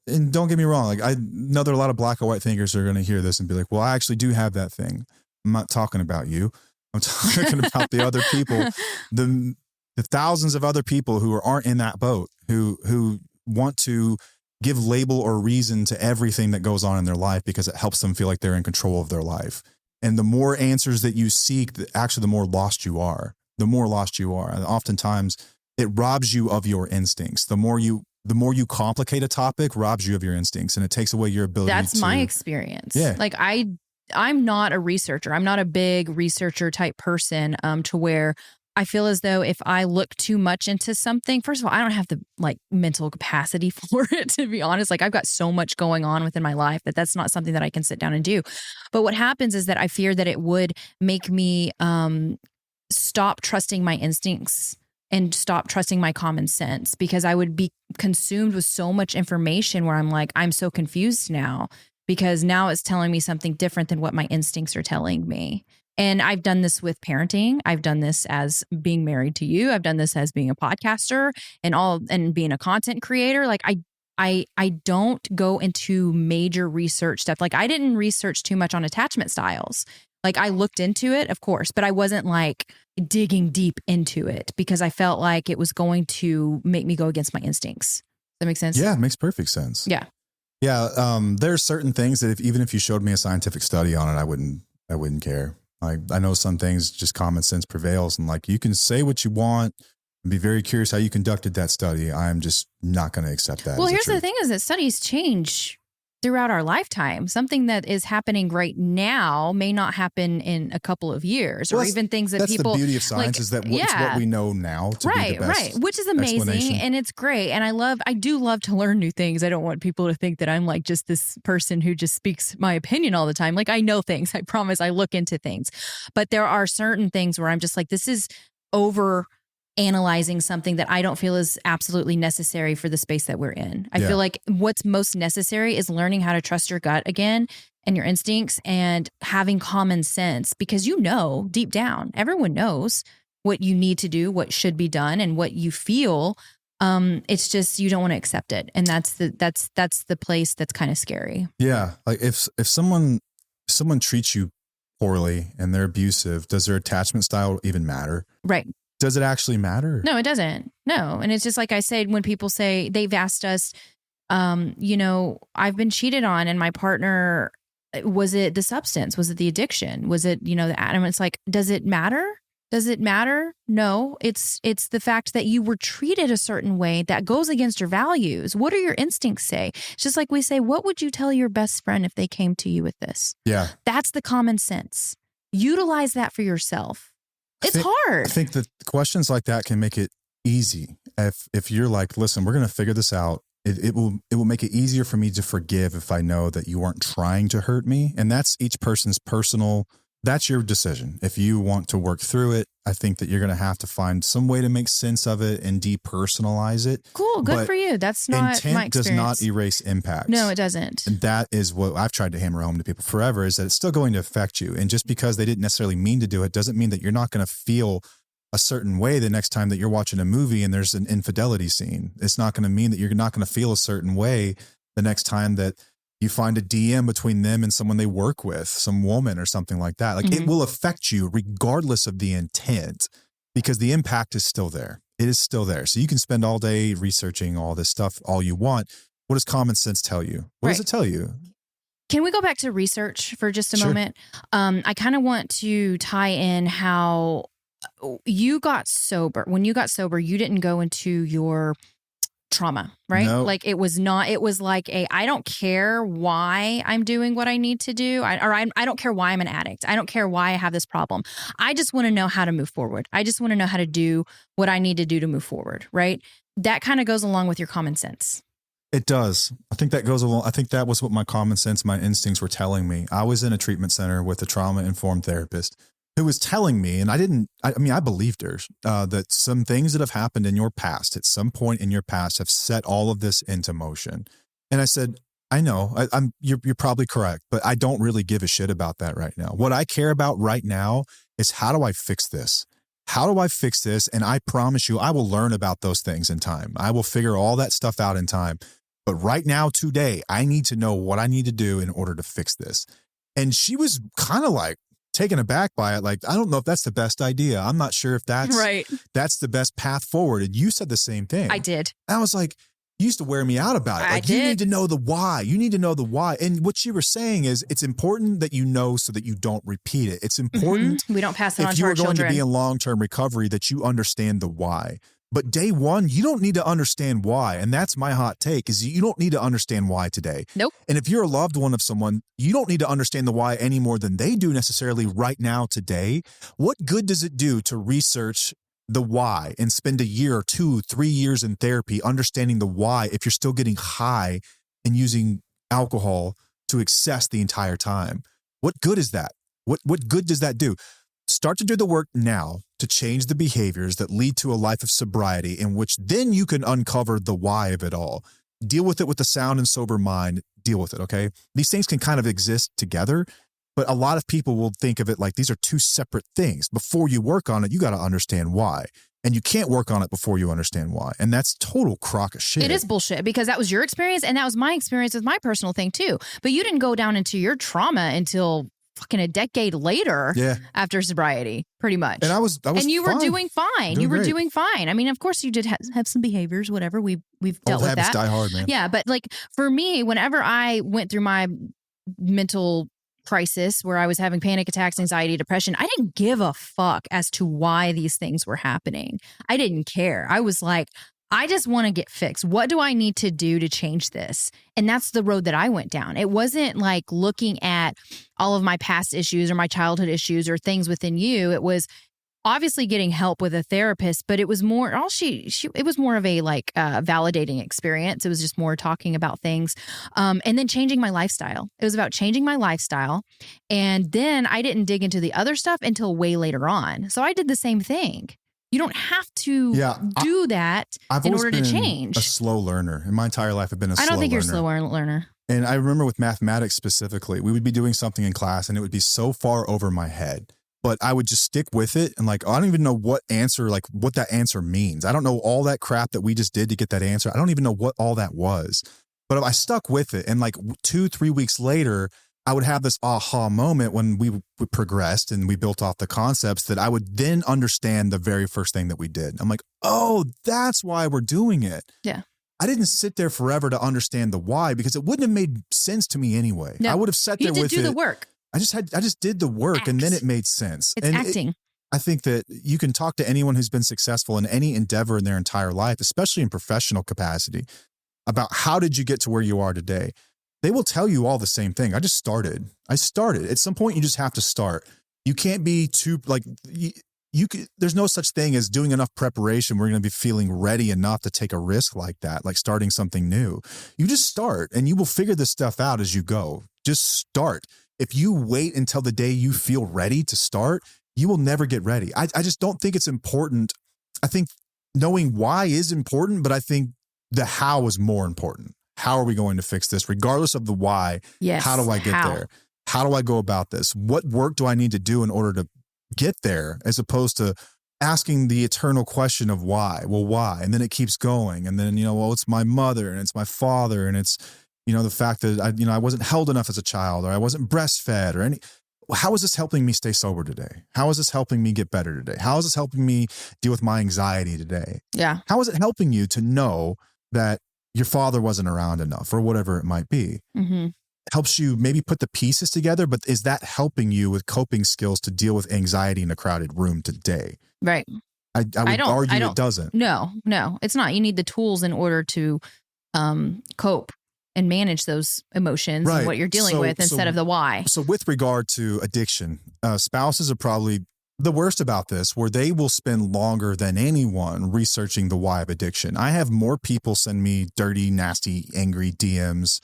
And don't get me wrong. Like I know there are a lot of black and white thinkers are going to hear this and be like, well, I actually do have that thing. I'm not talking about you. I'm talking about the other people, the thousands of other people who aren't in that boat, who want to give label or reason to everything that goes on in their life because it helps them feel like they're in control of their life. And the more answers that you seek, actually, the more lost you are. And oftentimes it robs you of your instincts. The more you complicate a topic, robs you of your instincts, and it takes away your ability. That's my experience. Yeah. Like I'm not a researcher. I'm not a big researcher type person to where I feel as though if I look too much into something, first of all, I don't have the like mental capacity for it, to be honest. Like I've got so much going on within my life that's not something that I can sit down and do. But what happens is that I fear that it would make me stop trusting my instincts and stop trusting my common sense, because I would be consumed with so much information where I'm like, I'm so confused now because now it's telling me something different than what my instincts are telling me. And I've done this with parenting. I've done this as being married to you. I've done this as being a podcaster and being a content creator. Like I don't go into major research stuff. Like I didn't research too much on attachment styles. Like I looked into it, of course, but I wasn't like digging deep into it because I felt like it was going to make me go against my instincts. Does that make sense? Yeah, it makes perfect sense. Yeah. Yeah. There are certain things that even if you showed me a scientific study on it, I wouldn't care. I know some things just common sense prevails, and like you can say what you want and be very curious how you conducted that study. I'm just not going to accept that. Well, here's the thing is that studies change throughout our lifetime. Something that is happening right now may not happen in a couple of years, or even things that people. That's the beauty of science, is that it's what we know now to be the best. Which is amazing, and it's great. And I do love to learn new things. I don't want people to think that I'm like just this person who just speaks my opinion all the time. Like I know things. I promise. I look into things, but there are certain things where I'm just like, this is over analyzing something that I don't feel is absolutely necessary for the space that we're in. I feel like what's most necessary is learning how to trust your gut again and your instincts and having common sense, because deep down, everyone knows what you need to do, what should be done, and what you feel. It's just you don't want to accept it, and that's the place that's kind of scary. Yeah, like if someone treats you poorly and they're abusive, does their attachment style even matter? Right. Does it actually matter? No, it doesn't. No. And it's just like I said, when people say they've asked us, I've been cheated on and my partner, was it the substance? Was it the addiction? Was it, the atom? It's like, does it matter? Does it matter? No, it's the fact that you were treated a certain way that goes against your values. What do your instincts say? It's just like we say, what would you tell your best friend if they came to you with this? Yeah. That's the common sense. Utilize that for yourself. It's hard. I think that questions like that can make it easy. If you're like, listen, we're going to figure this out. It will make it easier for me to forgive if I know that you weren't trying to hurt me. And that's each person's personal, that's your decision. If you want to work through it, I think that you're going to have to find some way to make sense of it and depersonalize it. Cool. Good for you. That's not my experience. Intent does not erase impact. No, it doesn't. And that is what I've tried to hammer home to people forever, is that it's still going to affect you. And just because they didn't necessarily mean to do it doesn't mean that you're not going to feel a certain way the next time that you're watching a movie and there's an infidelity scene. It's not going to mean that you're not going to feel a certain way the next time that you find a DM between them and someone they work with, some woman or something like that. Like it will affect you regardless of the intent, because the impact is still there. It is still there. So you can spend all day researching all this stuff all you want. What does common sense tell you? What does it tell you? Can we go back to research for just a moment? I kind of want to tie in how you got sober. When you got sober, you didn't go into your trauma, right? No. Like it was like I don't care why I'm doing what I need to do. I don't care why I'm an addict. I don't care why I have this problem. I just want to know how to move forward. I just want to know how to do what I need to do to move forward, right? That kind of goes along with your common sense. It does. I think that goes along. I think that was what my common sense, my instincts were telling me. I was in a treatment center with a trauma-informed therapist who was telling me, and I believed her, that some things that have happened in your past, at some point in your past, have set all of this into motion. And I said, I know, you're probably correct, but I don't really give a shit about that right now. What I care about right now is how do I fix this? How do I fix this? And I promise you, I will learn about those things in time. I will figure all that stuff out in time. But right now, today, I need to know what I need to do in order to fix this. And she was kind of like taken aback by it. Like, I don't know if that's the best idea. I'm not sure if that's the best path forward. And you said the same thing. I did. And I was like, you used to wear me out about it. Like, you need to know the why. You need to know the why. And what you were saying is it's important that you know so that you don't repeat it. It's important. We don't pass it on to our children. If you are going to be in long-term recovery, that you understand the why. But day one, you don't need to understand why. And that's my hot take, is you don't need to understand why today. Nope. And if you're a loved one of someone, you don't need to understand the why any more than they do necessarily right now today. What good does it do to research the why and spend a year or 2, 3 years in therapy understanding the why if you're still getting high and using alcohol to excess the entire time? What good is that? What good does that do? Start to do the work now to change the behaviors that lead to a life of sobriety, in which then you can uncover the why of it all. Deal with it with a sound and sober mind. Deal with it, okay? These things can kind of exist together, but a lot of people will think of it like these are two separate things. Before you work on it, you got to understand why. And you can't work on it before you understand why. And that's total crock of shit. It is bullshit, because that was your experience and that was my experience with my personal thing too. But you didn't go down into your trauma until fucking a decade later after sobriety, pretty much. And I was and you fine. were doing fine. You were doing fine. I mean, of course you did have some behaviors, whatever. We've dealt with that. Die hard, man. Yeah. But like for me, whenever I went through my mental crisis where I was having panic attacks, anxiety, depression, I didn't give a fuck as to why these things were happening. I didn't care. I was like, I just want to get fixed. What do I need to do to change this? And that's the road that I went down. It wasn't like looking at all of my past issues or my childhood issues or things within you. It was obviously getting help with a therapist, but it was more, it was more of a like validating experience. It was just more talking about things. And then changing my lifestyle. It was about changing my lifestyle. And then I didn't dig into the other stuff until way later on. So I did the same thing. You don't have to do that in order to change. A slow learner. In my entire life, I've been a slow learner. I don't think you're a slow learner. And I remember with mathematics specifically, we would be doing something in class and it would be so far over my head, but I would just stick with it. And like, I don't even know what that answer means. I don't know all that crap that we just did to get that answer. I don't even know what all that was, but I stuck with it. And like 2-3 weeks later, I would have this aha moment when we progressed and we built off the concepts that I would then understand the very first thing that we did. I'm like, oh, that's why we're doing it. Yeah. I didn't sit there forever to understand the why, because it wouldn't have made sense to me anyway. No, I would have sat there with it. You did do the work. I just did the work and then it made sense. It's acting. I think that you can talk to anyone who's been successful in any endeavor in their entire life, especially in professional capacity, about how did you get to where you are today. They will tell you all the same thing. I started. At some point, you just have to start. You can't be too like there's no such thing as doing enough preparation. We're going to be feeling ready enough to take a risk like that, like starting something new. You just start and you will figure this stuff out as you go. Just start. If you wait until the day you feel ready to start, you will never get ready. I just don't think it's important. I think knowing why is important, but I think the how is more important. How are we going to fix this? Regardless of the why, how do I get there? How do I go about this? What work do I need to do in order to get there, as opposed to asking the eternal question of why? Well, why? And then it keeps going. And then, it's my mother and it's my father. And it's, the fact that I wasn't held enough as a child, or I wasn't breastfed or any. How is this helping me stay sober today? How is this helping me get better today? How is this helping me deal with my anxiety today? Yeah. How is it helping you to know that your father wasn't around enough, or whatever it might be? Mm-hmm. helps you maybe put the pieces together, but is that helping you with coping skills to deal with anxiety in a crowded room today? Right. I would argue it doesn't. No, it's not. You need the tools in order to cope and manage those emotions and what you're dealing with instead of the why. So with regard to addiction, spouses are probably the worst about this, where they will spend longer than anyone researching the why of addiction. I have more people send me dirty, nasty, angry DMs.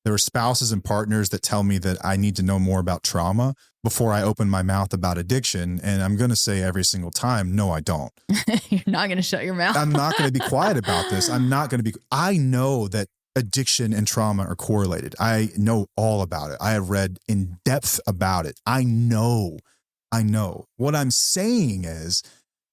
There are spouses and partners that tell me that I need to know more about trauma before I open my mouth about addiction. And I'm going to say every single time, no, I don't. You're not going to shut your mouth. I'm not going to be quiet about this. I know that addiction and trauma are correlated. I know all about it. I have read in depth about it. I know. What I'm saying is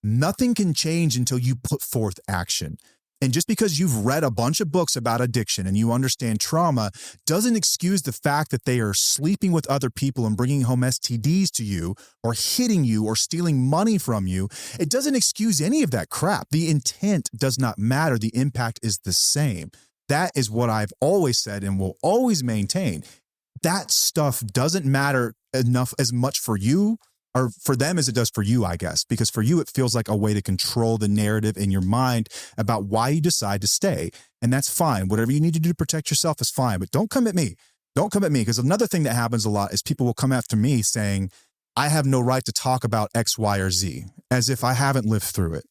nothing can change until you put forth action. And just because you've read a bunch of books about addiction and you understand trauma doesn't excuse the fact that they are sleeping with other people and bringing home STDs to you or hitting you or stealing money from you. It doesn't excuse any of that crap. The intent does not matter. The impact is the same. That is what I've always said and will always maintain. That stuff doesn't matter enough as much for you or for them as it does for you, I guess, because for you, it feels like a way to control the narrative in your mind about why you decide to stay. And that's fine. Whatever you need to do to protect yourself is fine, but don't come at me. Don't come at me. Because another thing that happens a lot is people will come after me saying, I have no right to talk about X, Y, or Z, as if I haven't lived through it.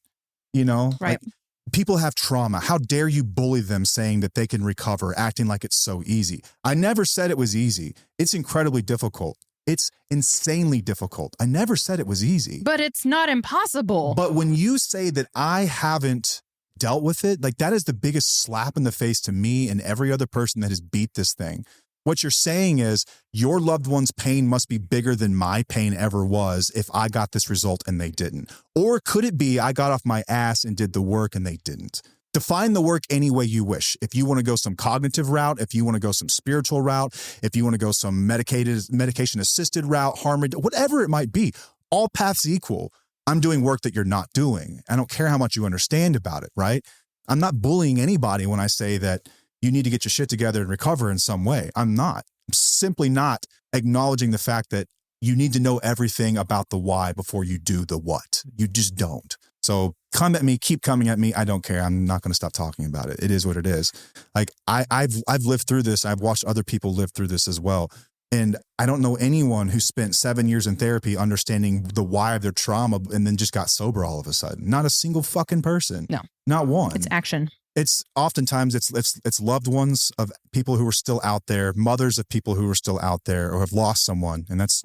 You know, right. Like, people have trauma. How dare you bully them saying that they can recover, acting like it's so easy? I never said it was easy. It's incredibly difficult. It's insanely difficult. I never said it was easy. But it's not impossible. But when you say that I haven't dealt with it, like that is the biggest slap in the face to me and every other person that has beat this thing. What you're saying is your loved one's pain must be bigger than my pain ever was if I got this result and they didn't. Or could it be I got off my ass and did the work and they didn't? Define the work any way you wish. If you want to go some cognitive route, if you want to go some spiritual route, if you want to go some medication-assisted route, whatever it might be, all paths equal. I'm doing work that you're not doing. I don't care how much you understand about it, right? I'm not bullying anybody when I say that you need to get your shit together and recover in some way. I'm not. I'm simply not acknowledging the fact that you need to know everything about the why before you do the what. You just don't. So come at me, keep coming at me. I don't care. I'm not going to stop talking about it. It is what it is. Like I've lived through this. I've watched other people live through this as well. And I don't know anyone who spent 7 years in therapy understanding the why of their trauma and then just got sober all of a sudden. Not a single fucking person. No. Not one. It's action. It's oftentimes it's loved ones of people who are still out there, mothers of people who are still out there or have lost someone. And that's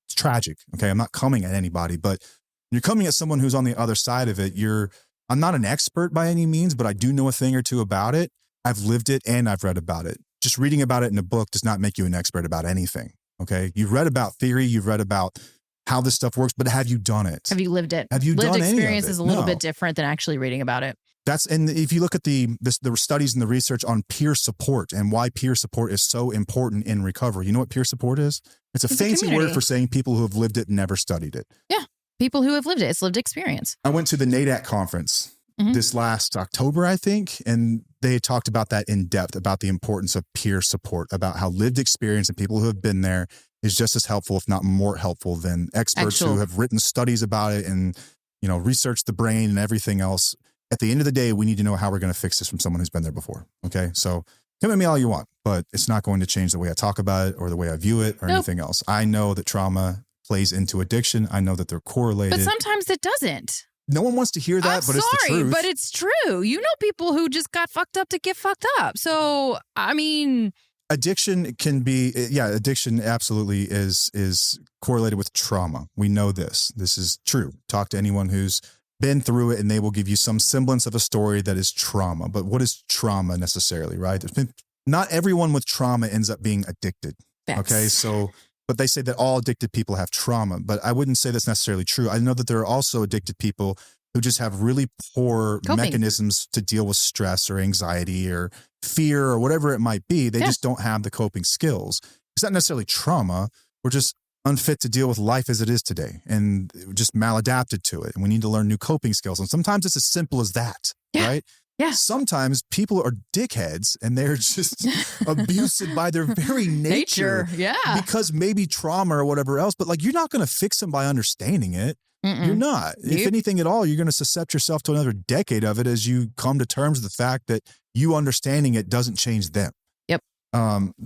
tragic. Okay. I'm not coming at anybody, but you're coming at someone who's on the other side of it. I'm not an expert by any means, but I do know a thing or two about it. I've lived it and I've read about it. Just reading about it in a book does not make you an expert about anything. Okay. You've read about theory. You've read about how this stuff works, but have you done it? Have you lived it? Have you lived done any of it? experience is a little bit different than actually reading about it. And if you look at the studies and the research on peer support and why peer support is so important in recovery, you know what peer support is? It's a fancy word for saying people who have lived it and never studied it. Yeah. People who have lived it. It's lived experience. I went to the NADAC conference this last October, I think, and they talked about that in depth, about the importance of peer support, about how lived experience and people who have been there is just as helpful, if not more helpful than experts who have written studies about it and, you know, researched the brain and everything else. At the end of the day, we need to know how we're going to fix this from someone who's been there before. Okay. So come at me all you want, but it's not going to change the way I talk about it or the way I view it or anything else. I know that trauma plays into addiction. I know that they're correlated. But sometimes it doesn't. No one wants to hear that, but it's the truth. But it's true. You know people who just got fucked up to get fucked up. So, I mean... Addiction can be, addiction absolutely is correlated with trauma. We know this. This is true. Talk to anyone who's been through it and they will give you some semblance of a story that is trauma. But what is trauma necessarily, right? Not everyone with trauma ends up being addicted. Okay, so... But they say that all addicted people have trauma, but I wouldn't say that's necessarily true. I know that there are also addicted people who just have really poor mechanisms to deal with stress or anxiety or fear or whatever it might be. They just don't have the coping skills. It's not necessarily trauma. We're just unfit to deal with life as it is today and just maladapted to it. And we need to learn new coping skills. And sometimes it's as simple as that, right? Yeah. Sometimes people are dickheads and they're just abusive by their very nature. Yeah. Because maybe trauma or whatever else, but like, you're not going to fix them by understanding it. Mm-mm. You're not. Nope. If anything at all, you're going to suscept yourself to another decade of it as you come to terms with the fact that you understanding it doesn't change them. Yep.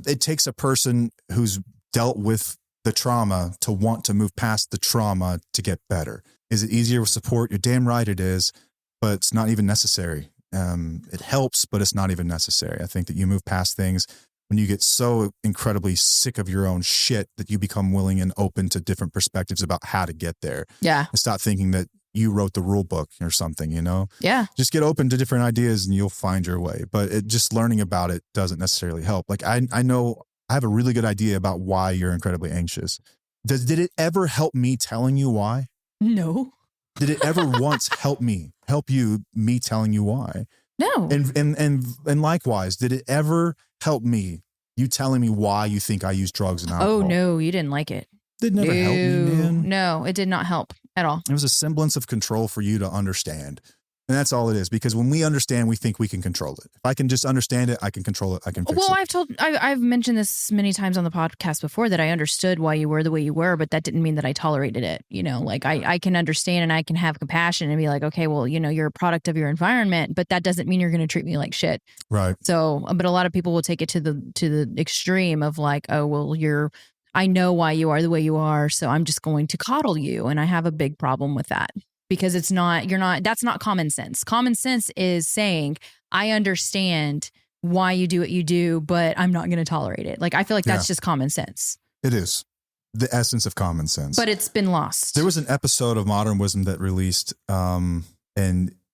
It takes a person who's dealt with the trauma to want to move past the trauma to get better. Is it easier with support? You're damn right it is, but it's not even necessary. It helps, but it's not even necessary. I think that you move past things when you get so incredibly sick of your own shit that you become willing and open to different perspectives about how to get there. Yeah. And stop thinking that you wrote the rule book or something, you know? Yeah. Just get open to different ideas and you'll find your way. But just learning about it doesn't necessarily help. Like I know I have a really good idea about why you're incredibly anxious. Did it ever help me telling you why? No. Did it ever once help you telling you why? No. And likewise, did it ever help me, you telling me why you think I use drugs and alcohol? Oh, no, you didn't like it. It never helped me, man. No, it did not help at all. It was a semblance of control for you to understand. And that's all it is. Because when we understand, we think we can control it. If I can just understand it, I can control it. I can fix it. Well, I've mentioned this many times on the podcast before that I understood why you were the way you were, but that didn't mean that I tolerated it. You know, like I can understand and I can have compassion and be like, okay, well, you know, you're a product of your environment, but that doesn't mean you're going to treat me like shit. Right. So, but a lot of people will take it to the extreme of like, oh, well, I know why you are the way you are, so I'm just going to coddle you. And I have a big problem with that. Because that's not common sense. Common sense is saying, I understand why you do what you do, but I'm not going to tolerate it. Like, I feel like that's just common sense. It is the essence of common sense. But it's been lost. There was an episode of Modern Wisdom that released, and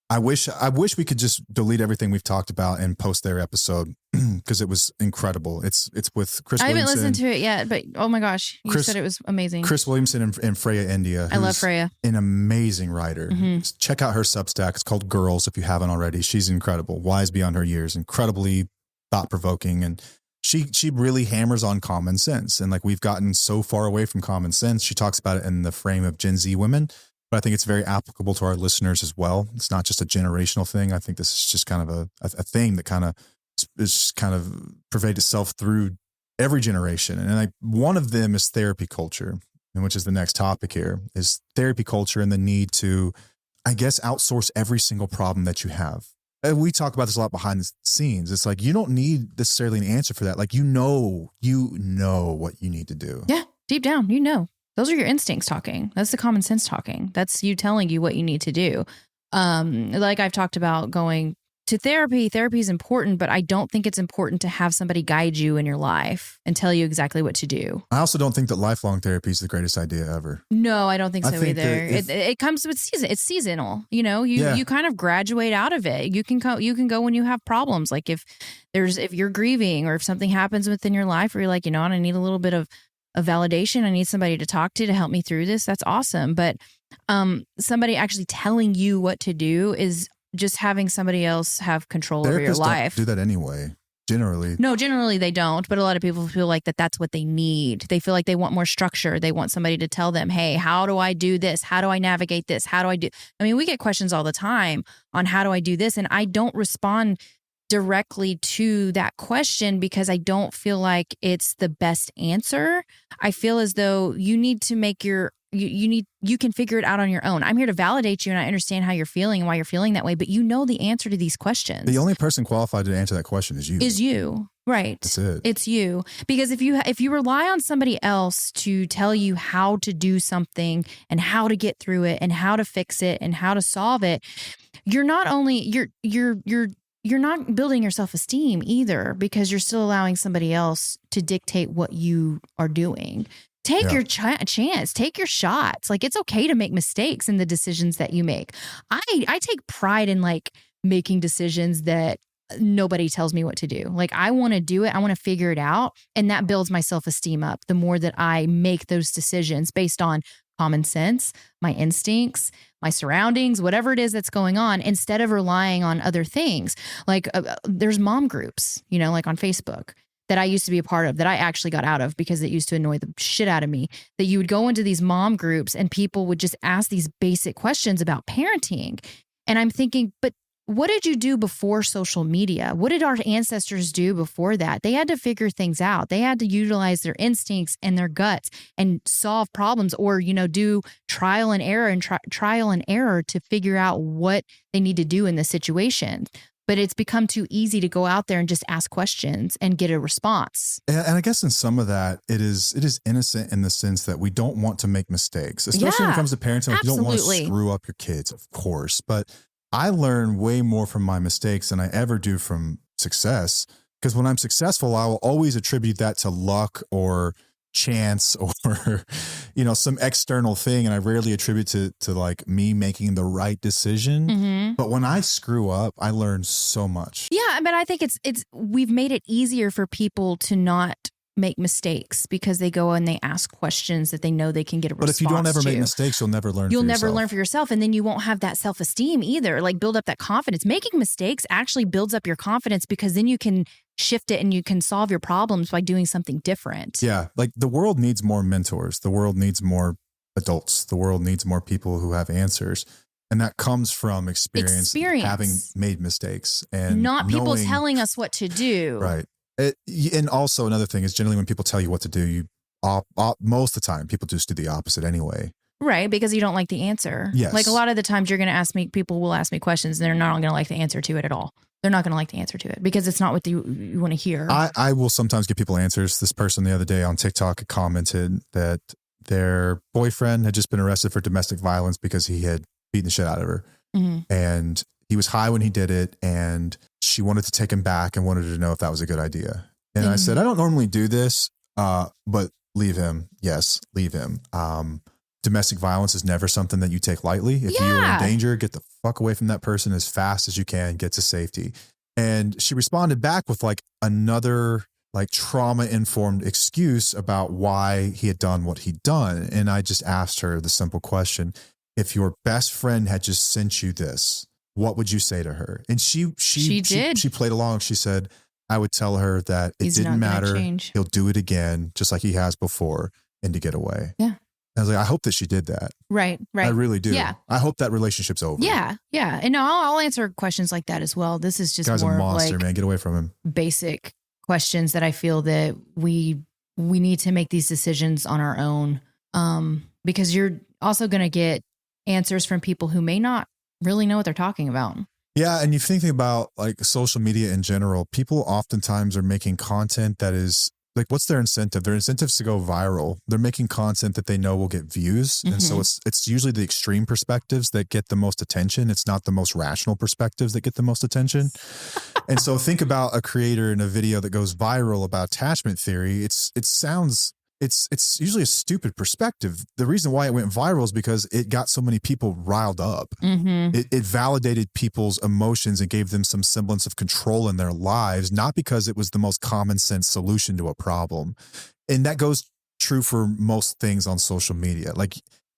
I wish we could just delete everything we've talked about and post their episode because it was incredible. It's with Chris Williamson. I haven't listened to it yet, but oh my gosh, you said it was amazing. Chris Williamson and Freya India. I love Freya. An amazing writer. Mm-hmm. Check out her Substack. It's called Girls if you haven't already. She's incredible. Wise beyond her years. Incredibly thought-provoking. And she really hammers on common sense. And like we've gotten so far away from common sense. She talks about it in the frame of Gen Z women. But I think it's very applicable to our listeners as well. It's not just a generational thing. I think this is just kind of a thing that kind of pervades itself through every generation. And like one of them is therapy culture, and which is the next topic here, is therapy culture and the need to, I guess, outsource every single problem that you have. And we talk about this a lot behind the scenes. It's like you don't need necessarily an answer for that. Like you know what you need to do. Yeah, deep down, you know. Those are your instincts talking. That's the common sense talking. That's you telling you what you need to do. Like I've talked about going to therapy. Therapy is important, but I don't think it's important to have somebody guide you in your life and tell you exactly what to do. I also don't think that lifelong therapy is the greatest idea ever. No, I don't think so either. It comes with season. It's seasonal. You know, you kind of graduate out of it. You can go when you have problems. Like if you're grieving or if something happens within your life where you're like, you know what, I need a little bit of validation. I need somebody to talk to help me through this. That's awesome. But somebody actually telling you what to do is just having somebody else have control over your life. Don't do that anyway. Generally. No, generally they don't. But a lot of people feel like that's what they need. They feel like they want more structure. They want somebody to tell them, hey, how do I do this? How do I navigate this? How do I do? I mean, we get questions all the time on how do I do this? And I don't respond directly to that question because I don't feel like it's the best answer. I feel as though you need to make you can figure it out on your own. I'm here to validate you and I understand how you're feeling and why you're feeling that way, but you know the answer to these questions. The only person qualified to answer that question is you. Is you. Right. That's it. It's you. Because if you rely on somebody else to tell you how to do something and how to get through it and how to fix it and how to solve it, you're not building your self-esteem either because you're still allowing somebody else to dictate what you are doing. Take your chance. Take your shots. Like it's okay to make mistakes in the decisions that you make. I take pride in like making decisions that nobody tells me what to do. Like I want to do it. I want to figure it out. And that builds my self-esteem up the more that I make those decisions based on common sense, my instincts, my surroundings, whatever it is that's going on, instead of relying on other things. Like there's mom groups, you know, like on Facebook that I used to be a part of that I actually got out of because it used to annoy the shit out of me, that you would go into these mom groups and people would just ask these basic questions about parenting. And I'm thinking, but what did you do before social media? What did our ancestors do before that? They had to figure things out. They had to utilize their instincts and their guts and solve problems, or, do trial and error to figure out what they need to do in the situation. But it's become too easy to go out there and just ask questions and get a response. And I guess in some of that, it is innocent in the sense that we don't want to make mistakes, especially when it comes to parenting. Like, you don't want to screw up your kids, of course. But I learn way more from my mistakes than I ever do from success. Because when I'm successful, I will always attribute that to luck or chance or, some external thing. And I rarely attribute to like me making the right decision. Mm-hmm. But when I screw up, I learn so much. Yeah. But I think we've made it easier for people to not make mistakes because they go and they ask questions that they know they can get a response to. But if you don't ever make mistakes, you'll never learn. You'll never learn for yourself. And then you won't have that self-esteem either. Like, build up that confidence. Making mistakes actually builds up your confidence because then you can shift it and you can solve your problems by doing something different. Yeah. Like, the world needs more mentors. The world needs more adults. The world needs more people who have answers. And that comes from experience. Having made mistakes and not people telling us what to do. Right. And also another thing is, generally when people tell you what to do, most of the time people just do the opposite anyway. Right, because you don't like the answer. Yes. Like, a lot of the times you're going to ask me, people will ask me questions and they're not going to like the answer to it at all. They're not going to like the answer to it because it's not what you want to hear. I will sometimes give people answers. This person the other day on TikTok had commented that their boyfriend had just been arrested for domestic violence because he had beaten the shit out of her. Mm-hmm. And he was high when he did it, and she wanted to take him back and wanted to know if that was a good idea. And I said, I don't normally do this, but leave him. Yes, leave him. Domestic violence is never something that you take lightly. If you are in danger, get the fuck away from that person as fast as you can, get to safety. And she responded back with like another like trauma-informed excuse about why he had done what he'd done. And I just asked her the simple question, if your best friend had just sent you this, what would you say to her? And she did. She played along. She said, I would tell her that it didn't matter. He'll do it again, just like he has before, and to get away. Yeah. I was like, I hope that she did that. Right. I really do. Yeah. I hope that relationship's over. Yeah. Yeah. And I'll answer questions like that as well. This is just guy's more a monster, like man. Get away from him. Basic questions that I feel that we need to make these decisions on our own. Because you're also going to get answers from people who may not really know what they're talking about. Yeah. And you think about like social media in general, people oftentimes are making content that is like, what's their incentive? Their incentive is to go viral. They're making content that they know will get views. Mm-hmm. And so it's usually the extreme perspectives that get the most attention. It's not the most rational perspectives that get the most attention. And so think about a creator in a video that goes viral about attachment theory. It's usually a stupid perspective. The reason why it went viral is because it got so many people riled up. Mm-hmm. It validated people's emotions and gave them some semblance of control in their lives, not because it was the most common sense solution to a problem. And that goes true for most things on social media. Like,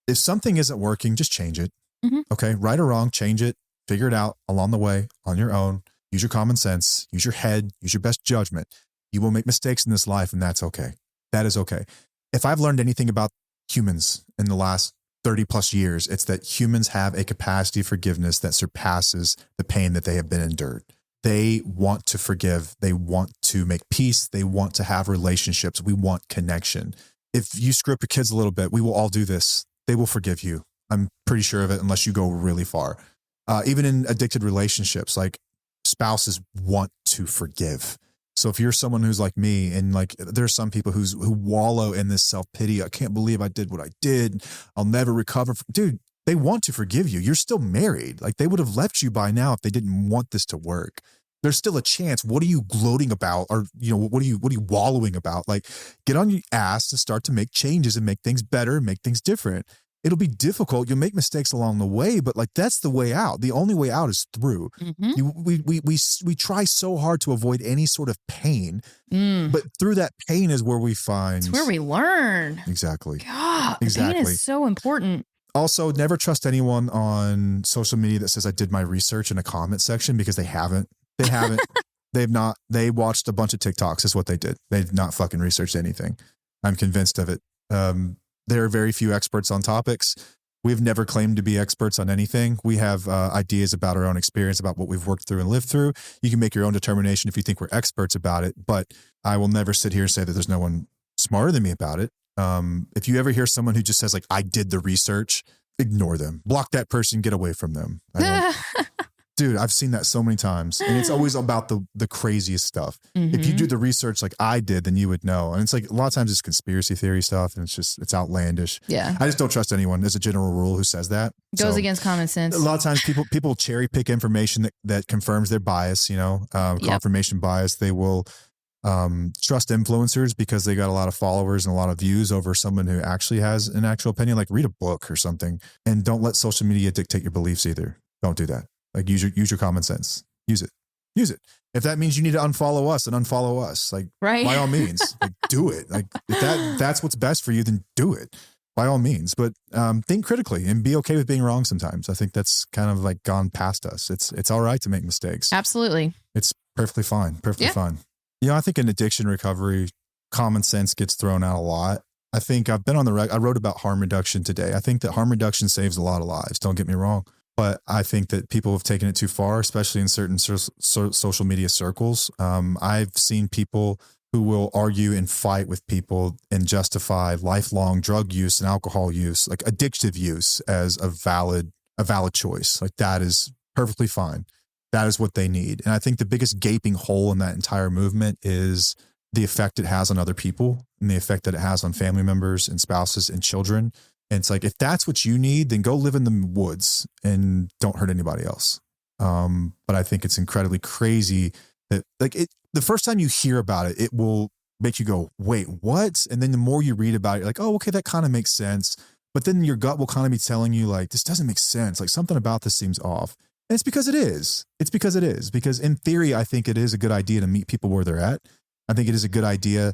if something isn't working, just change it. Mm-hmm. Okay, right or wrong, change it, figure it out along the way on your own. Use your common sense, use your head, use your best judgment. You will make mistakes in this life, and that's okay. That is okay. If I've learned anything about humans in the last 30 plus years, it's that humans have a capacity of forgiveness that surpasses the pain that they have been endured. They want to forgive. They want to make peace. They want to have relationships. We want connection. If you screw up your kids a little bit, we will all do this. They will forgive you. I'm pretty sure of it, unless you go really far. Even in addicted relationships, like, spouses want to forgive. So if you're someone who's like me, and like, there's some people who wallow in this self-pity, I can't believe I did what I did, I'll never recover. Dude, they want to forgive you. You're still married. Like, they would have left you by now if they didn't want this to work. There's still a chance. What are you gloating about? Or, what are you wallowing about? Like, get on your ass and start to make changes and make things better, make things different. It'll be difficult. You'll make mistakes along the way, but like, that's the way out. The only way out is through. Mm-hmm. We try so hard to avoid any sort of pain, but through that pain is where we find. It's where we learn. Exactly. God, exactly. Pain is so important. Also, never trust anyone on social media that says I did my research in a comment section, because they haven't. They haven't. They've not. They watched a bunch of TikToks is what they did. They've not fucking researched anything. I'm convinced of it. There are very few experts on topics. We've never claimed to be experts on anything. We have ideas about our own experience, about what we've worked through and lived through. You can make your own determination if you think we're experts about it, but I will never sit here and say that there's no one smarter than me about it. If you ever hear someone who just says like, I did the research, ignore them. Block that person, get away from them. Dude, I've seen that so many times. And it's always about the craziest stuff. If you do the research like I did, then you would know. And it's like a lot of times it's conspiracy theory stuff and it's outlandish. Yeah. I just don't trust anyone as a general rule who says that. Goes against common sense. A lot of times people cherry pick information that confirms their bias, confirmation bias. They will trust influencers because they got a lot of followers and a lot of views over someone who actually has an actual opinion. Like read a book or something, and don't let social media dictate your beliefs either. Don't do that. Like use your common sense. Use it. If that means you need to unfollow us, then unfollow us. Like by all means, like do it. Like if that's what's best for you, then do it by all means. But think critically and be okay with being wrong sometimes. I think that's kind of like gone past us. It's all right to make mistakes. Absolutely. It's perfectly fine. Perfectly fine. I think in addiction recovery, common sense gets thrown out a lot. I think I've been on I wrote about harm reduction today. I think that harm reduction saves a lot of lives. Don't get me wrong. But I think that people have taken it too far, especially in certain social media circles. I've seen people who will argue and fight with people and justify lifelong drug use and alcohol use, like addictive use, as a valid choice. Like that is perfectly fine. That is what they need. And I think the biggest gaping hole in that entire movement is the effect it has on other people and the effect that it has on family members and spouses and children. And it's like, if that's what you need, then go live in the woods and don't hurt anybody else. But I think it's incredibly crazy that the first time you hear about it, it will make you go, wait, what? And then the more you read about it, you're like, oh, okay, that kind of makes sense. But then your gut will kind of be telling you like, this doesn't make sense. Like something about this seems off. And it's because it is. Because in theory, I think it is a good idea to meet people where they're at. I think it is a good idea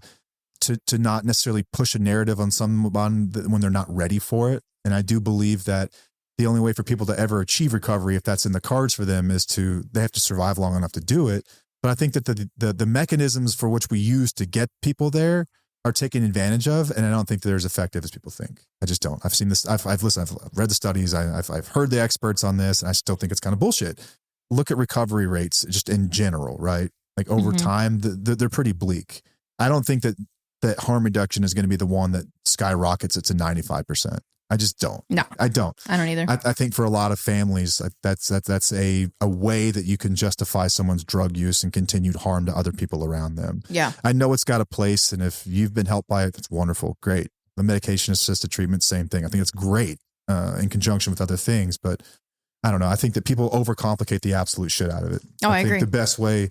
to not necessarily push a narrative on someone when they're not ready for it. And I do believe that the only way for people to ever achieve recovery, if that's in the cards for them, is they have to survive long enough to do it. But I think that the mechanisms for which we use to get people there are taken advantage of. And I don't think they're as effective as people think. I just don't. I've seen this. I've listened, I've read the studies. I've heard the experts on this, and I still think it's kind of bullshit. Look at recovery rates just in general, right? Like over time, they're pretty bleak. I don't think that harm reduction is going to be the one that skyrockets it to 95%. I just don't. No, I don't. I don't either. I think for a lot of families, that's a way that you can justify someone's drug use and continued harm to other people around them. Yeah. I know it's got a place, and if you've been helped by it, that's wonderful. Great. The medication assisted treatment, same thing. I think it's great in conjunction with other things, but I don't know. I think that people overcomplicate the absolute shit out of it. Oh, I think agree. The best way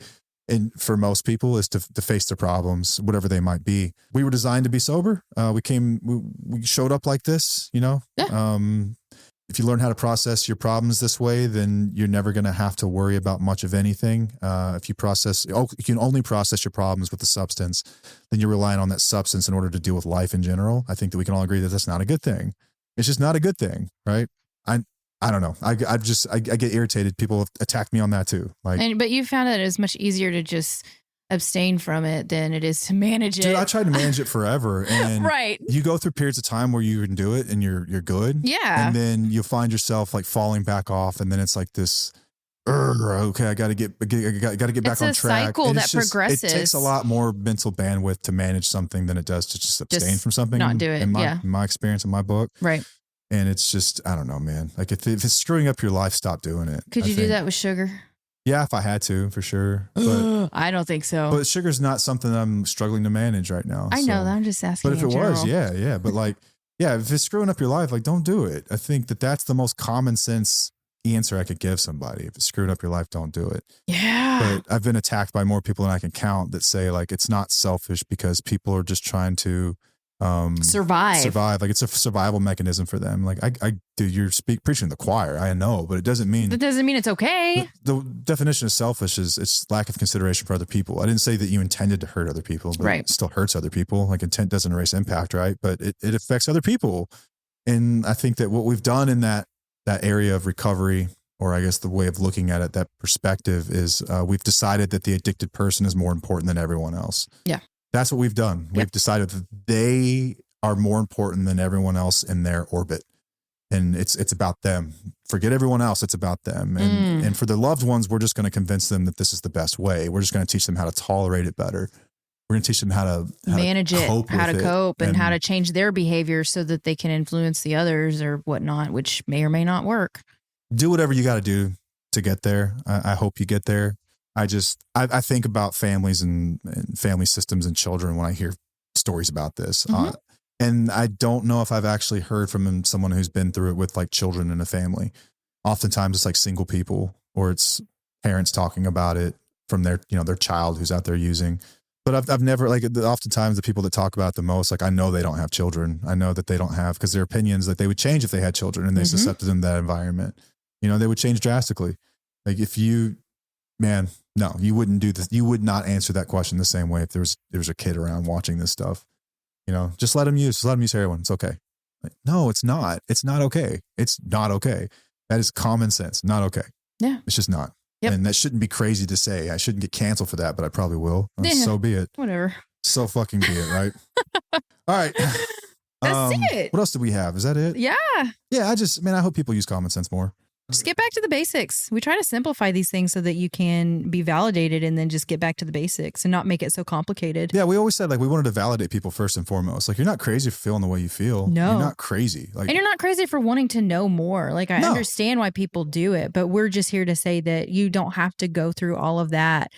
for most people is to face their problems, whatever they might be. We were designed to be sober. We showed up like this, Yeah. If you learn how to process your problems this way, then you're never going to have to worry about much of anything. If you can only process your problems with the substance, then you're relying on that substance in order to deal with life in general. I think that we can all agree that that's not a good thing. It's just not a good thing, right? I don't know. I get irritated. People attack me on that too. But you found that it's much easier to just abstain from it than it is to manage it. Dude, I tried to manage it forever, and right. You go through periods of time where you can do it and you're good. Yeah. And then you'll find yourself like falling back off, and then it's like this. Okay, I got to get back on track. It's a cycle that progresses. It takes a lot more mental bandwidth to manage something than it does to just abstain from something. Not do it. In my experience, in my book. Right. And it's just, I don't know, man. Like if it's screwing up your life, stop doing it. Could you do that with sugar? Yeah, if I had to, for sure. But I don't think so. But sugar's not something I'm struggling to manage right now. I know that. I'm just asking. But if it was, yeah. But if it's screwing up your life, don't do it. I think that's the most common sense answer I could give somebody. If it's screwing up your life, don't do it. Yeah. But I've been attacked by more people than I can count that say it's not selfish because people are just trying to survive. Like it's a survival mechanism for them. Dude, you're preaching to the choir. I know, but it doesn't mean it's okay. The definition of selfish is it's lack of consideration for other people. I didn't say that you intended to hurt other people, but it still hurts other people. Like intent doesn't erase impact, right? But it affects other people. And I think that what we've done in that area of recovery, or I guess the way of looking at it, that perspective is we've decided that the addicted person is more important than everyone else. Yeah. That's what we've done. We've decided that they are more important than everyone else in their orbit. And it's about them. Forget everyone else. It's about them. And for the loved ones, we're just going to convince them that this is the best way. We're just going to teach them how to tolerate it better. We're going to teach them how to manage it, how to cope, and how to change. change their behavior so that they can influence the others or whatnot, which may or may not work. Do whatever you got to do to get there. I hope you get there. I think about families and family systems and children when I hear stories about this. And I don't know if I've actually heard from someone who's been through it with like children in a family. Oftentimes it's like single people, or it's parents talking about it from their child who's out there using. But I've never, like, oftentimes the people that talk about it the most, like, I know they don't have children. I know that they don't have, because their opinions that they would change if they had children and they suscepted them to that environment. They would change drastically. Like if you wouldn't do this. You would not answer that question the same way if there was a kid around watching this stuff. Just let them use heroin. It's okay. Like, no, it's not. It's not okay. It's not okay. That is common sense. Not okay. Yeah. It's just not. Yep. And that shouldn't be crazy to say. I shouldn't get canceled for that, but I probably will. So be it. Whatever. So fucking be it, right? All right. That's it. What else do we have? Is that it? Yeah. Yeah, I hope people use common sense more. Just get back to the basics. We try to simplify these things so that you can be validated and then just get back to the basics and not make it so complicated. Yeah, we always said like we wanted to validate people first and foremost. Like you're not crazy for feeling the way you feel. No. You're not crazy. Like, and you're not crazy for wanting to know more. Like I understand why people do it, but we're just here to say that you don't have to go through all of that.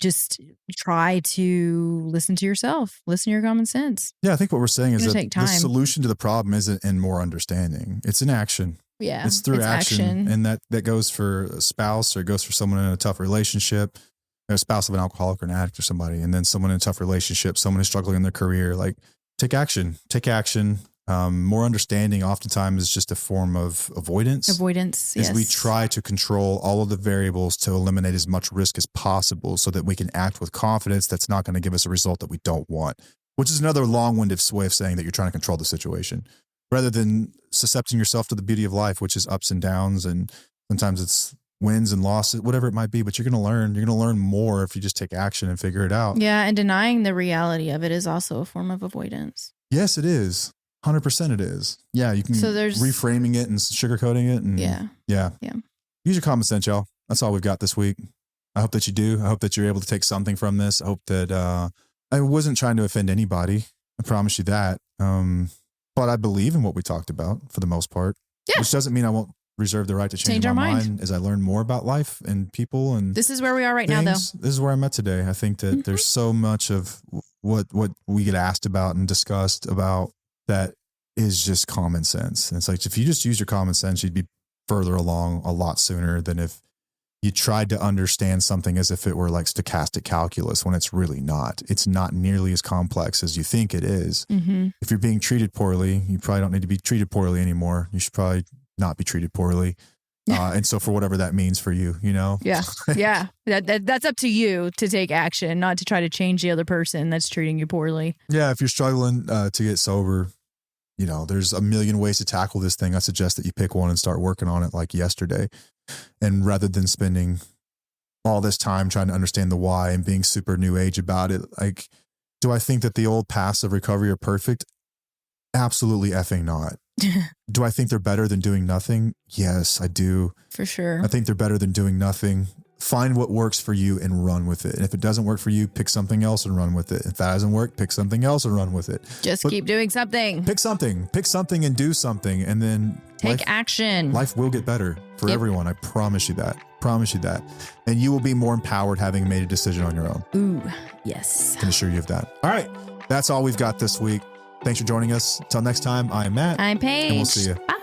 Just try to listen to yourself, listen to your common sense. Yeah, I think what we're saying is that time. The solution to the problem isn't in more understanding. It's in action. Yeah. It's through action. And that goes for a spouse, or it goes for someone in a tough relationship, a spouse of an alcoholic or an addict or somebody, and then someone in a tough relationship, someone who's struggling in their career. Like take action. More understanding oftentimes is just a form of avoidance. Yes. We try to control all of the variables to eliminate as much risk as possible so that we can act with confidence that's not going to give us a result that we don't want, which is another long-winded way of saying that you're trying to control the situation rather than suscepting yourself to the beauty of life, which is ups and downs. And sometimes it's wins and losses, whatever it might be, but you're going to learn more if you just take action and figure it out. Yeah. And denying the reality of it is also a form of avoidance. Yes, it is. 100% it is. Yeah, you can reframing it and sugarcoating it. And yeah. Use your common sense, y'all. That's all we've got this week. I hope that you do. I hope that you're able to take something from this. I hope that I wasn't trying to offend anybody. I promise you that. But I believe in what we talked about for the most part. Yeah. Which doesn't mean I won't reserve the right to change my mind as I learn more about life and people. And this is where we are right now, though. This is where I'm at today. I think that there's so much of what we get asked about and discussed about that is just common sense. And it's like, if you just use your common sense, you'd be further along a lot sooner than if you tried to understand something as if it were like stochastic calculus when it's really not. It's not nearly as complex as you think it is. Mm-hmm. If you're being treated poorly, you probably don't need to be treated poorly anymore. You should probably not be treated poorly. And so for whatever that means for you, Yeah. Yeah. That's up to you to take action, not to try to change the other person that's treating you poorly. Yeah. If you're struggling to get sober, there's a million ways to tackle this thing. I suggest that you pick one and start working on it like yesterday. And rather than spending all this time trying to understand the why and being super new age about it, like, do I think that the old paths of recovery are perfect? Absolutely effing not. Do I think they're better than doing nothing? Yes, I do. For sure. I think they're better than doing nothing. Find what works for you and run with it. And if it doesn't work for you, pick something else and run with it. If that doesn't work, pick something else and run with it. Just keep doing something. Pick something and do something. And then take action. Life will get better for everyone. I promise you that. And you will be more empowered having made a decision on your own. Ooh, yes. I can assure you of that. All right. That's all we've got this week. Thanks for joining us. Until next time, I am Matt. I'm Paige. And we'll see you. Bye.